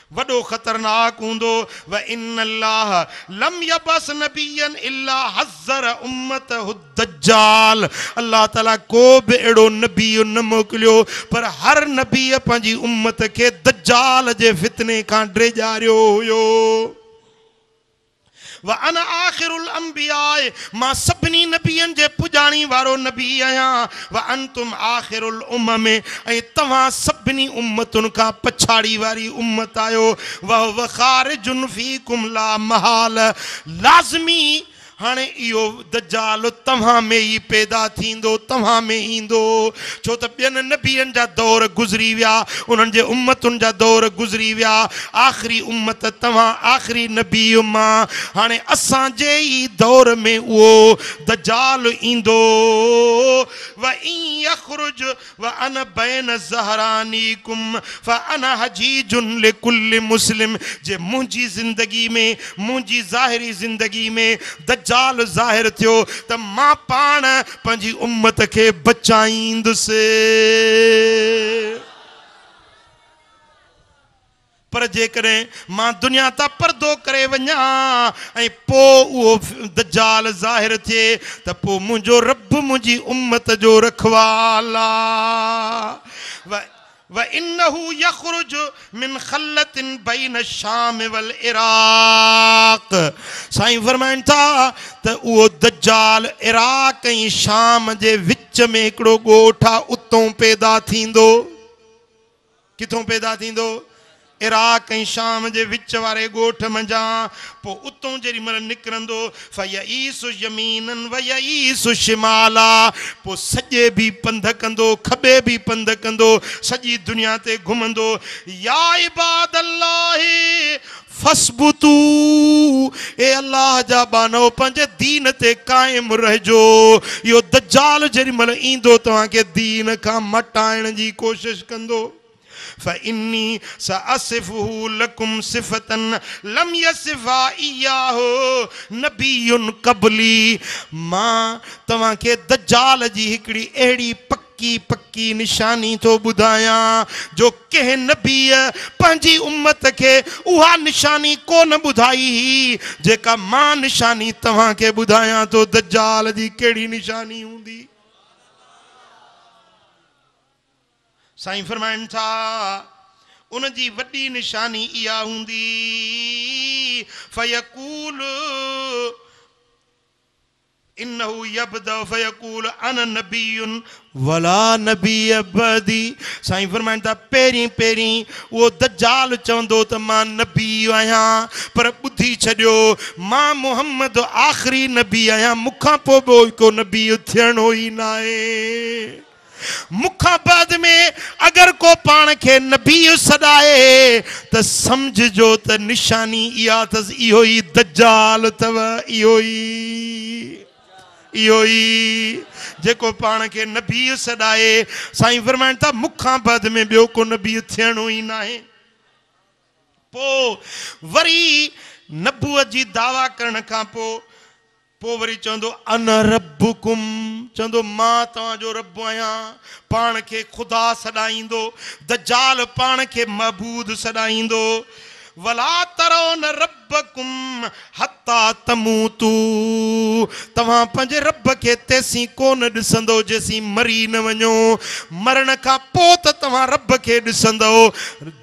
वडो खतरनाक हूंदो। व इन्नल्लाह लम यबस नबियन इल्ला हज़र उम्मतहु दज्जाल। अल्लाह ताला को बि अहिड़ो नबी न मोकिलियो पर हर नबी पंहिंजी उम्मत खे दज्जाल जे फितने खां ड्रेजारियो हुयो। व अना आखिरुल अंबिया, मां सभिनी नबियनि जे पुॼाणी वारो नबी आहियां। व अंतुम आखिरुल उम्म, ऐं तव्हां सभिनी उम्मतुनि खां पछाड़ी वारी उम्मत आहियो। व खारिजुन फीकुम ला महाल, लाज़मी हाणे इहो दज्जाल तव्हां में ई पैदा थींदो, तव्हां में ईंदो। छो त ॿियनि नबियनि जा दौर गुज़री विया, उन्हनि जे उम्मतुनि जा दौर गुज़री विया। आख़िरी उम्मत तव्हां आख़िरी नबी मां, हाणे असांजे ई दौर में उहो दज्जाल ईंदो। व इन यख़रुज व अन बैन ज़हरानीकुम फ अना हजीजुन लिकुल्लि मुस्लिम, जे मुंहिंजी ज़िंदगी में, मुंहिंजी ज़ाहिरी ज़िंदगी में दज्जाल ज़ाहिर थियो त मां पाण पंहिंजी उम्मत खे बचाईंदुसि। पर जेकॾहिं मां दुनिया तां पर्दो करे वञा ऐं पोइ उहो दज्जाल ज़ाहिर थिए त पोइ मुंहिंजो रब मुंहिंजी उम्मत जो रखवाल आहे। व इन्नहु यख़रुज मिन खल्लतिन बैन शाम वल इराक, साईं फरमाइनि था त उहो दज्जाल इराक ऐं शाम जे विच में हिकिड़ो ॻोठ आहे, उतां पैदा थींदो। किथों पैदा थींदो? इराक ऐं शाम जे विच वारे ॻोठ मंझां। पोइ उतां जेॾी महिल निकिरंदो फयईसु यमीनन व यईसु शिमाला, पोइ सॼे बि पंध कंदो, खॿे बि पंध कंदो, सॼी दुनिया ते घुमंदो। या इबादल्लाहि फस्बुतू, ए अल्लाह जा बानो पंहिंजे दीन ते क़ाइम रहिजो। इहो दज्जाल जेॾी महिल ईंदो तव्हांखे दीन खां मटाइण जी कोशिशि कंदो। फ़इन्नी सअसिफ़ुहु लकुम सिफ़तन लम यसिफ़ा इय्याहु नबियुन क़ब्ली, मां तव्हांखे दज्जाल जी हिकिड़ी अहिड़ी पक्की निशानी थो ॿुधायां जो कंहिं नबीअ पंहिंजी उम्मत खे उहा निशानी कोन ॿुधाई हुई जेका मां निशानी तव्हांखे ॿुधायां थो। दज्जाल जी कहिड़ी निशानी हूंदी? साईं फरमाइनि था उन जी वॾी निशानी इहा हूंदी फयकूल इन्नहु यब्दा फयकूल अन नबियुन वला नबिय बदी। साईं फरमाइनि था पहिरीं उहो दज्जाल चवंदो त मां नबी आहियां, पर ॿुधी छॾियो मां मुहम्मद आख़िरी नबी आहियां, मूंखां पोइ को नबी थियणो ई न आहे। मुखां बाद में अगर को पाण खे नबी सॾाए त समझजो त निशानी इहा अथसि, इहो ई दज्जाल अथव, इहो ई जेको पाण खे नबी सॾाए। साईं फरमाइनि था मुखां बाद में ॿियो को नबी थियणो ई न आहे। पोइ वरी नबूअत जी दावा करण खां पोइ वरी चवंदो अन रब्बुकुम, चवंदो मां तव्हांजो रब आहियां, पाण खे ख़ुदा सॾाईंदो। दज्जाल पाण खे महबूद सॾाईंदो। वला तरोन रब्बकुम हत्ता तमूतू, तव्हां पंहिंजे रब खे तेसीं कोन ॾिसंदो जेसीं मरी न वञो। मरण खां पोइ त तव्हां रब खे ॾिसंदो,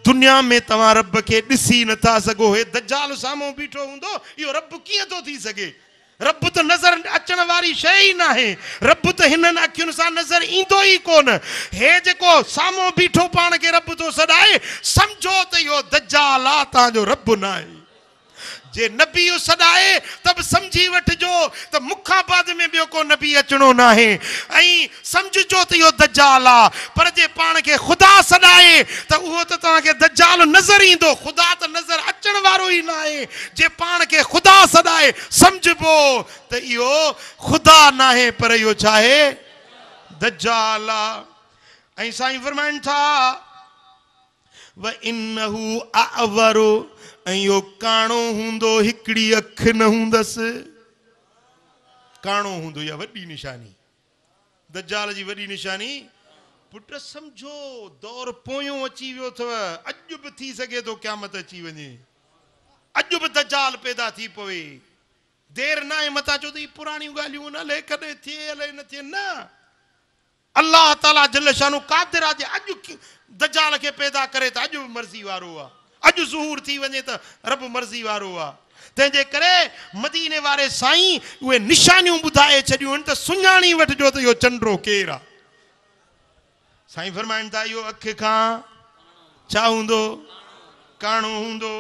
दुनिया में तव्हां रब खे ॾिसी नथा सघो। हे दज्जाल साम्हूं बीठो हूंदो, इहो रब कीअं थो थी सघे? रब त नज़र अचण वारी शइ ई न आहे, रब त हिननि अखियुनि सां नज़र ईंदो ई कोन। हे जेको साम्हूं बीठो पाण खे रब थो सॾाए, सम्झो त इहो दज्जाल आहे, तव्हांजो रब न आहे। जे नबी सॾाए त बि सम्झी वठिजो त मुखां बाद में ॿियो को नबी अचणो न आहे, ऐं सम्झजो त इहो दज्जाल आहे। पर जे पाण खे ख़ुदा सॾाए त उहो त तव्हांखे दज्जाल नज़र ईंदो, ख़ुदा त नज़र अचण वारो ई न आहे। जे पाण खे ख़ुदा सॾाए सम्झबो त इहो ख़ुदा न आहे, पर इहो छा आहे? दज्जाल आहे। ऐं साईं फरमाइनि था व इन्नहु अअवरु, ऐं इहो काणो हूंदो, हिकिड़ी अख न हूंदसि, काणो हूंदो। इहा वॾी निशानी, दज्जाल जी वॾी निशानी पुट समझो दौर पोयों अची वियो अथव अॼु बि थी सघे थो क़यामत अची वञे अॼु बि दज्जाल पैदा थी पवे देर न आहे मथां चओ त ही पुराणियूं ॻाल्हियूं न हले कॾहिं थिए हले न थिए न अल्लाह ताला जल शानो कादिर आहे अॼु दज्जाल खे पैदा करे त अॼु मर्ज़ी वारो आहे अॼु ज़हूर थी वञे त रब मर्ज़ी वारो आहे तंहिंजे करे मदीने वारे साईं उहे निशानियूं ॿुधाए छॾियूं आहिनि त सुञाणी वठिजो त इहो चंडो केरु आहे साईं फरमाइनि था इहो अखि खां छा हूंदो काणो हूंदो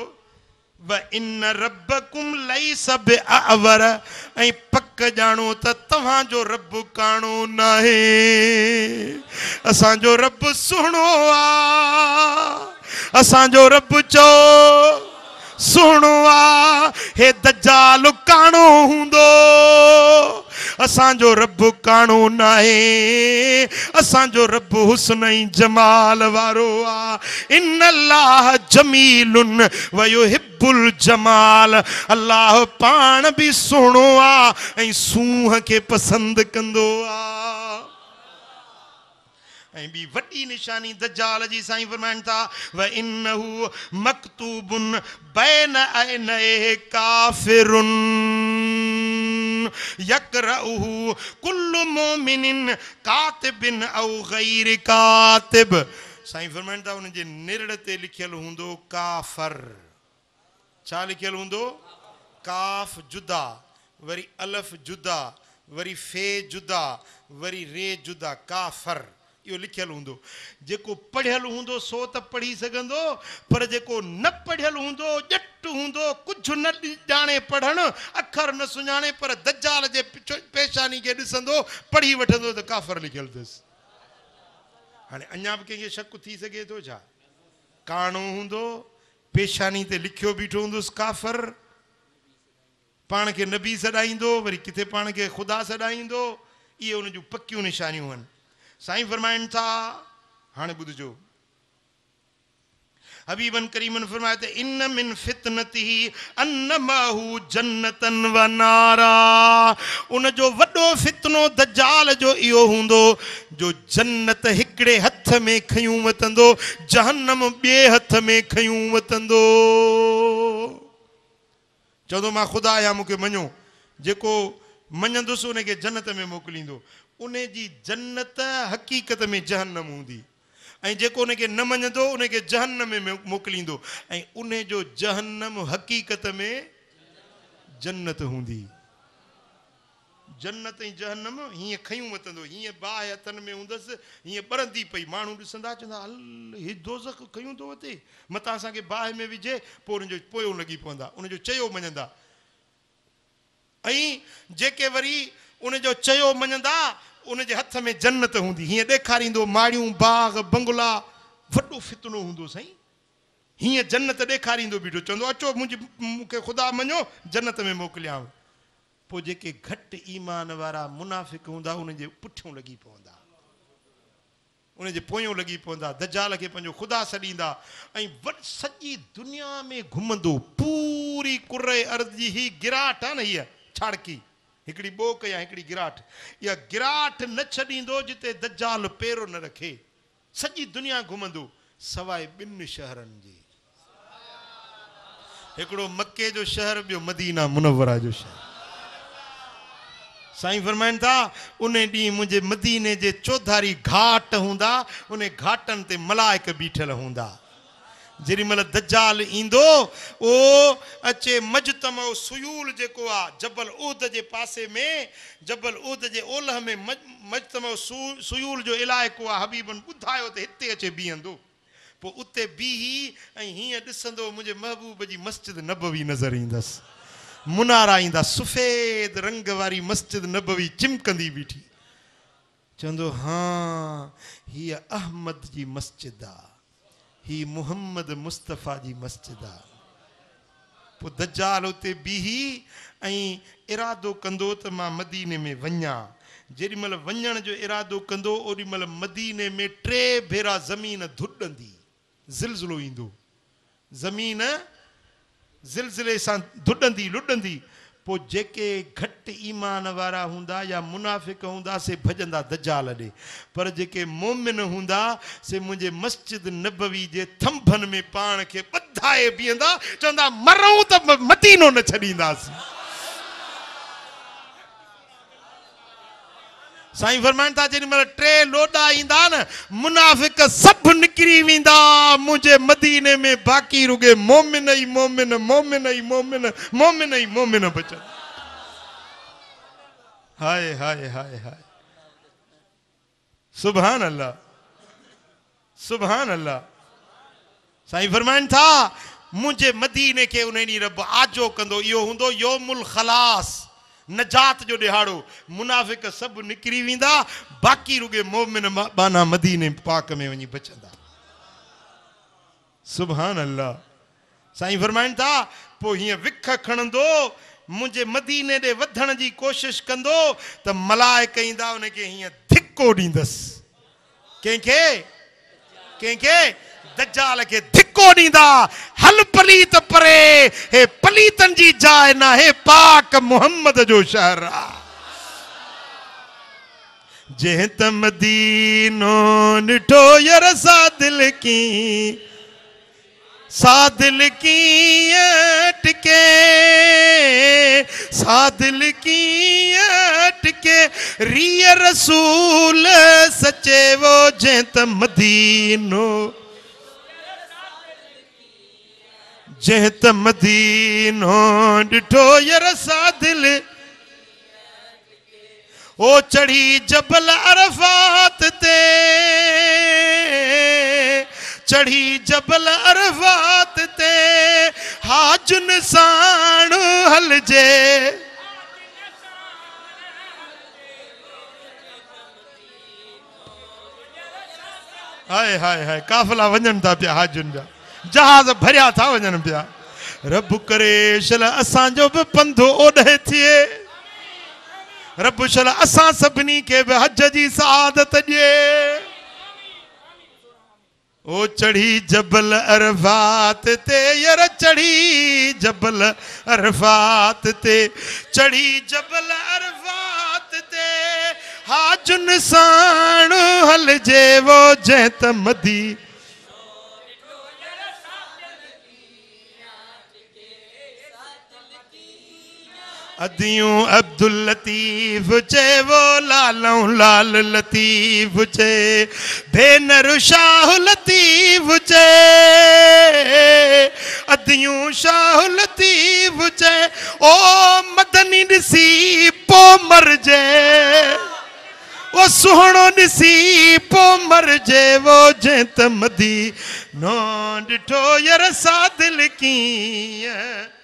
व इन रब्बकुम लैस बिअवर ऐं पक ॼाणो त तव्हांजो रब काणो नाहे असांजो रब सुहिणो आहे असांजो रब चओ सुहिणो आहे हे दज्जाल काणो हूंदो असांजो रब काणो नाहे असांजो रब हुस्न ऐं जमाल वारो आहे इन अल्लाह जमीलुन व युहिब्बुल जमाल अल्लाह पाण बि सुहिणो आहे ऐं सूंह खे पसंदि कंदो आहे ऐं ॿी वॾी निशानी दज्जाल जी साईं फरमाइनि था व इन्नहु मक्तूबुन बैन ऐनैहि काफिरुन यक़रउहु कुल्लु मोमिनिन कातिबिन औ गैर कातिब साईं फरमाइनि था उन जे निरड़ ते लिखियल हूंदो काफ़र छा लिखियल हूंदो काफ़ जुदा वरी अलफ जुदा वरी फे जुदा वरी रे जुदा काफ़र इहो लिखियल हूंदो जेको पढ़ियल हूंदो सो त पढ़ी सघंदो पर जेको न पढ़ियल हूंदो ॼट हूंदो कुझु न ॼाणे पढ़णु अखर न सुञाणे पर दज्जाल जे पेशानी खे ॾिसंदो पढ़ी वठंदो त काफ़र लिखियल अथसि हाणे अञा बि कंहिंखे शक थी सघे थो छा काणो हूंदो पेशानी ते लिखियो बीठो हूंदुसि काफ़र पाण खे नबी सॾाईंदो वरी किथे पाण खे ख़ुदा सॾाईंदो इहे उन जूं पकियूं निशानियूं आहिनि साईं फरमाइनि था हाणे ॿुधिजो हबीबन करीमन फरमाए त इन मिन फितनतिही अन्नमाहु जन्नतन व नारा उन जो वॾो फितनो दज्जाल जो इहो हूंदो जो जन्नत हिकिड़े हथ में खयूं वतंदो जहन्नम ॿिए हथ में खयूं वतंदो चवंदो मां ख़ुदा आहियां मूंखे मञो जेको मञंदुसि उनखे जन्नत में मोकिलींदो उन जी जन्नत हक़ीक़त में जहन्नम हूंदी ऐं जेको उनखे न मञंदो उनखे जहन्नम में मोकिलींदो ऐं उन जो जहन्नम हक़ीक़त में जन्नत हूंदी जन्नत ऐं जहन्नम हीअं खयूं वतंदो हीअं बाहि हथनि में हूंदसि हीअं ॿरंदी पई माण्हू ॾिसंदा चवंदा हल हीउ दोज़ख खयूं थो वते मथां असांखे बाहि में विझे पोइ उनजो पोयों लॻी पवंदा उनजो चयो मञंदा ऐं जेके वरी उनजो चयो मञंदा उनजे हथ में जन्नत हूंदी हीअं ॾेखारींदो माड़ियूं बाग बंगला वॾो फितनो हूंदो साईं हीअं जन्नत ॾेखारींदो बीठो चवंदो अचो मूंखे ख़ुदा मञो जन्नत में मोकिलियांव पोइ जेके घटि ईमान वारा मुनाफ़िक हूंदा उनजे पुठियों लॻी पवंदा उनजे पोयों लॻी पवंदा दज्जाल खे पंहिंजो ख़ुदा सॾींदा ऐं सॼी दुनिया में घुमंदो पूरी कुर्रे अर्ज़ जी ही गिराट आहे न हीअ छाड़की हिकिड़ी ॿोक या हिकिड़ी गिराट इहा गिराट न छॾींदो जिते दज्जाल पेरो न रखे सॼी दुनिया घुमंदो सवाइ ॿिनि शहरनि जे हिकिड़ो मके जो शहर ॿियो मदीना मुनव्वरा जो शहर साईं फरमाइनि था उन ॾींहुं मुंहिंजे मदीने जे चौधारी घाट हूंदा उन घाटनि ते मलाइक बीठल हूंदा जेॾी महिल दज्जाल ईंदो ओ अचे मजतम सुयूल जेको आहे जबल उहद जे पासे में जबल उहद जे ओलह में मजतम सुयूल जो इलाइक़ो आहे हबीबन ॿुधायो त हिते अचे बीहंदो पोइ उते बीही ऐं हीअं ॾिसंदो मुंहिंजे महबूब जी मस्जिद नबवी नज़र ईंदसि मुनारा ईंदा सफ़ेद रंग वारी मस्जिद नबवी चिमकंदी बीठी चवंदो हा हीअ अहमद जी मस्जिद आहे ही मुहम्मद मुस्तफ़ा जी मस्जिद आहे पोइ दज्जाल उते बीही ऐं इरादो कंदो त मां मदीने में वञा जेॾी महिल वञण जो इरादो कंदो ओॾी महिल मदीने में 3 भेरा ज़मीन धुॾंदी ज़िलज़िलो ईंदो ज़मीन ज़िलज़िले सां धुॾंदी लुॾंदी पो जेके घट ईमान वारा हुंदा या मुनाफिक हुंदा से भजंदा दज्जाल ॾे, पर जेके मोमिन हुंदा से मुंहिंजे मस्जिद नबवी जे थंभन में पाण खे ॿधाए बीहंदा, चवंदा मरूं त मदीनो न छॾींदासीं। साईं फरमाइनि था जेॾी महिल टे लोॾा ईंदा न मुनाफिक सभु निकिरी वेंदा, मुंहिंजे मदीने में बाक़ी रुगे मोमिन ई मोमिन, मोमिन ई मोमिन, मोमिन ई मोमिन बचनि। हाय हाय हाय हाय, सुभान अल्लाह, सुभान अल्लाह। साईं फरमाइनि था मुंहिंजे मदीने खे उन ॾींहुं रब आजो कंदो, इहो हूंदो यौमुल खलास, नजात जो ॾिहाड़ो। मुनाफिक सभु निकिरी वेंदा, बाक़ी रुगे मोमिन बाना मदीने पाक में वञी बचंदा। सुभान अल्लाह। साईं फरमाइनि था पोइ हीअं विख खणंदो, मुंहिंजे मदीने ॾे वधण जी कोशिशि कंदो त मलाइक ईंदा उनखे हीअं धिको ॾींदसि। कंहिंखे? कंहिंखे? दज्जाल खे धिको ॾींदा, हल पलीत परे, हे पलीतन जी जाइ न, हे पाक मुहम्मद जो शहर आ। जंहिं त मदीनो ॾिठो यार सादिल की, सादिल कीअं टिके, सादिल कीअं टिके, रिय रसूल सचे वो जंहिं त मदीनो, जंहिं त मदीनो ॾिठो यार सादिल, ओ चढ़ी जबल अरफात ते, चढ़ी जबल अरफात ते, हाजुन साण हलजे, हाय हाय हाय, काफ़िला वञनि था पिया हाजुन जा, जहाज भरिया था वञनि पिया। रब करे शल असांजो बि पंधु ओॾे थिए, रब शल असां सभिनी खे बि हज जी सआदत ॾिए। ओ चढ़ी जबल अरफात ते यार, चढ़ी जबल अरफात ते, चढ़ी जबल अरफात ते, हाजुन साण हलजे वो जंहिं त मदी, अदियूं अब्दुल लतीफ चे वो लालऊं लाल लतीफ चे, भेनर शाह लतीफ चे, अदियूं शाह लतीफ चे, ओ मदनी ॾिसी पो मरजे, ओ सुहिणो ॾिसी पो मरजे वो जंहिं त मदीनो ॾिठो यार सादिल कीअं,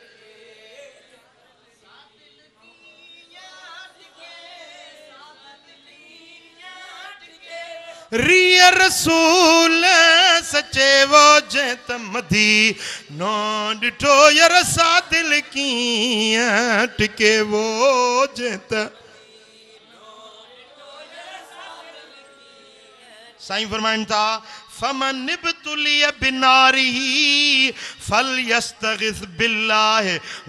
रिय रसूल सचे वो जंहिं त मदीनो ॾिठो यार सादिल कीअं टिके, वो जंहिं त। साईं फरमाइनि था फमन इब्तुलिय बिनारिही फलयस्तगिस बिल्लाह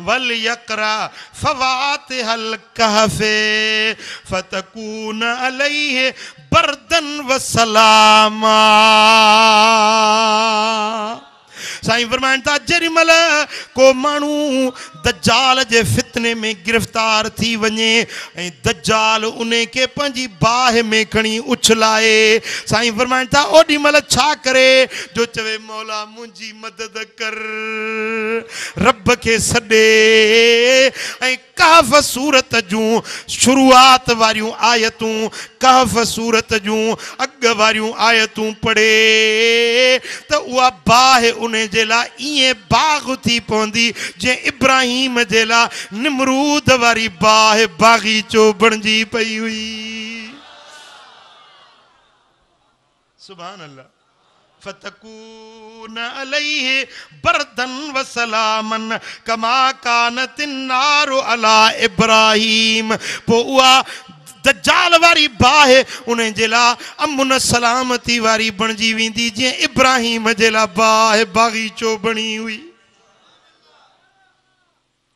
वल यक़रा फवातिहल कहफे फतकून अलैहि बरदन व सलामा। साईं फरमाइनि था जेॾी महिल को माण्हू दज्जाल जे फितने में गिरफ़्तार थी वञे ऐं दज्जाल उन खे पंहिंजी बाहि में खणी उछलाए, साईं फरमाइनि था ओॾी महिल छा करे जो चवे मौला मुंहिंजी मदद कर, रब खे सॾे ऐं कहफ़ सूरत जूं शुरूआत वारियूं आयतूं, कहफ़ सूरत जूं अॻ वारियूं आयतूं पढ़े त उहा बाहि उन जे लाइ ईअं बाग़ थी पवंदी जीअं इब्राहिम जे लाइ निमरूद वारी बाहि बाग़ीचो बणिजी पई हुई। सुभान अल्लाह। फतकून अलैहि बरदन व सलामन कमा कानतिन नारु अला इब्राहिम, पो उहा दज्जाल वारी बाहि उन जे लाइ अमुन सलामती वारी बणिजी वेंदी जीअं इब्राहिम जे लाइ बाहि बाग़ीचो बणी हुई।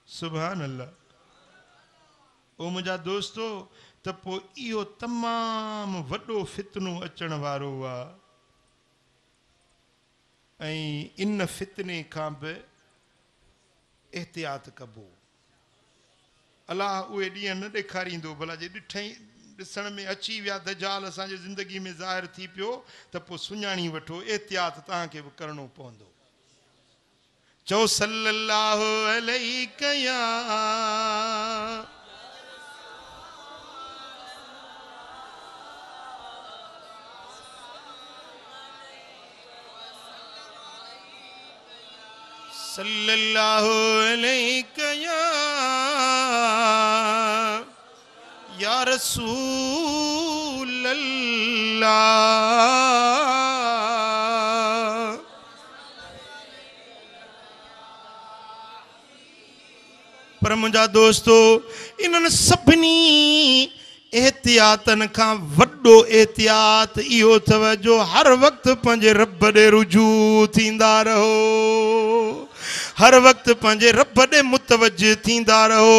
सुभान अल्लाह। ओ मुंहिंजा दोस्तो त पोइ इहो तमामु वॾो फितनो अचण वारो आहे ऐं इन फितने खां बि एहतियात कबो अलाह उहे ॾींहं न ॾेखारींदो भला जे ॾिसण में अची विया दजाल असांजी ज़िंदगी में ज़ाहिर थी पियो त पोइ सुञाणी वठो एहतियात तव्हांखे बि करिणो पवंदो चओ सल्लल्लाहु अलैहि या सल्लल्लाहु अलैहि या रसूल अल्लाह। पर मुंहिंजा दोस्तो इन्हनि सभिनी एहतियातनि खां वॾो एहतियात इहो अथव जो हर वक़्तु पंहिंजे रब ॾे रुजू थींदा रहो हर वक़्तु पंहिंजे रब ॾे मुतवजह थींदा रहो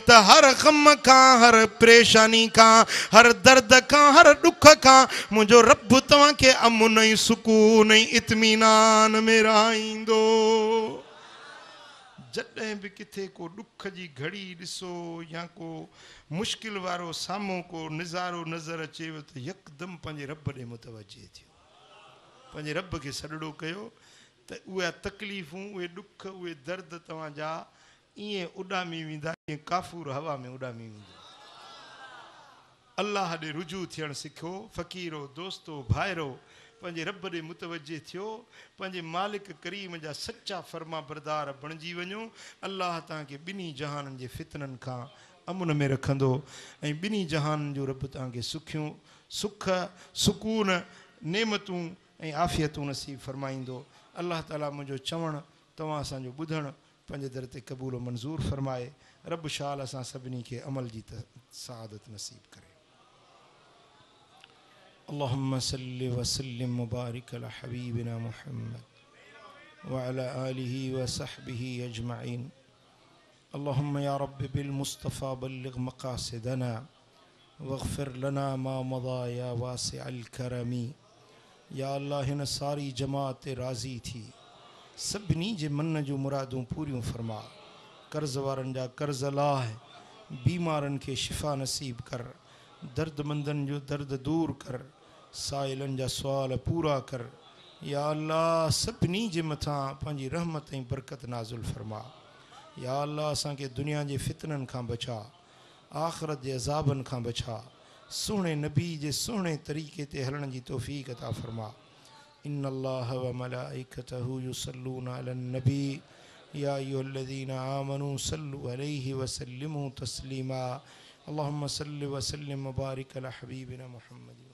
त हर ग़म खां हर परेशानी खां हर दर्द खां हर ॾुख खां मुंहिंजो रब तव्हांखे अमुन ऐं सुकून ऐं इत्मीनान में रहाईंदो जॾहिं बि किथे को ॾुख जी घड़ी ॾिसो या को मुश्किल वारो साम्हूं को नज़ारो नज़र अचेव त यकदमि पंहिंजे रब ॾे मुतवजह थियो पंहिंजे रब खे सॾड़ो कयो त उहे तकलीफ़ूं उहे ॾुख उहे दर्द तव्हांजा ईअं उॾामी वेंदा जीअं काफ़ूर हवा में उॾामी वेंदो अलाह ॾे रुजू थियणु सिखो फ़क़ीरो दोस्तो भाइरो पंहिंजे रब ॾे मुतवजह थियो पंहिंजे मालिक करीम जा सचा फर्मा बरदार बणिजी वञो अलाह तव्हांखे ॿिन्ही जहाननि जे फितननि खां अमुन में रखंदो ऐं ॿिन्ही जहाननि जो रब तव्हांखे सुखियूं सुख सुकून नेमतूं ऐं आफ़ियतूं नसीब फरमाईंदो अल्लाह ताला मुंहिंजो चवणु तव्हां असांजो ॿुधणु पंहिंजे दर ते क़बूल मंज़ूर फरमाए रब शाल असां सभिनी खे अमल जी सआदत नसीब करे अल्लाहुम्मा सल्लि व सल्लिम मुबारिक अला हबीबिना मुहम्मद व अला आलिहि व सहबिहि अजमईन अल्लाहुम्मा या रब्बि बिल मुस्तफ़ा बल्लिग मक़ासिदना वग़फिर लना मा मदा या वासिअल करमी या अल्लाह हिन सारी जमात राज़ी थी सभिनी जे मन जूं मुरादूं पूरियूं फरमा कर्ज़ वारनि जा कर्ज़ लाह बीमारनि खे शिफ़ा नसीब कर दर्दमंदनि जो दर्द दूर कर साइलनि जा सुवाल पूरा कर या अल्लाह सभिनी जे मथां पंहिंजी रहमत ऐं बरकत नाज़ुल फरमा या अल्लाह असांखे दुनिया जे फितननि खां बचा आख़िरत जे अज़ाबनि खां बचा सुहिणे नबी जे सुहिणे तरीक़े ते हलण जी तौफ़ीक़ अता फरमा इन्नल्लाह व मलाइकतहू युसल्लूना अलन नबी या अय्युहल्लज़ीना आमनू सल्लु अलैहि व सल्लिमू तस्लीमा अल्लाहुम्मा सल्लि व सल्लिम मुबारिक अला हबीबिना मुहम्मद।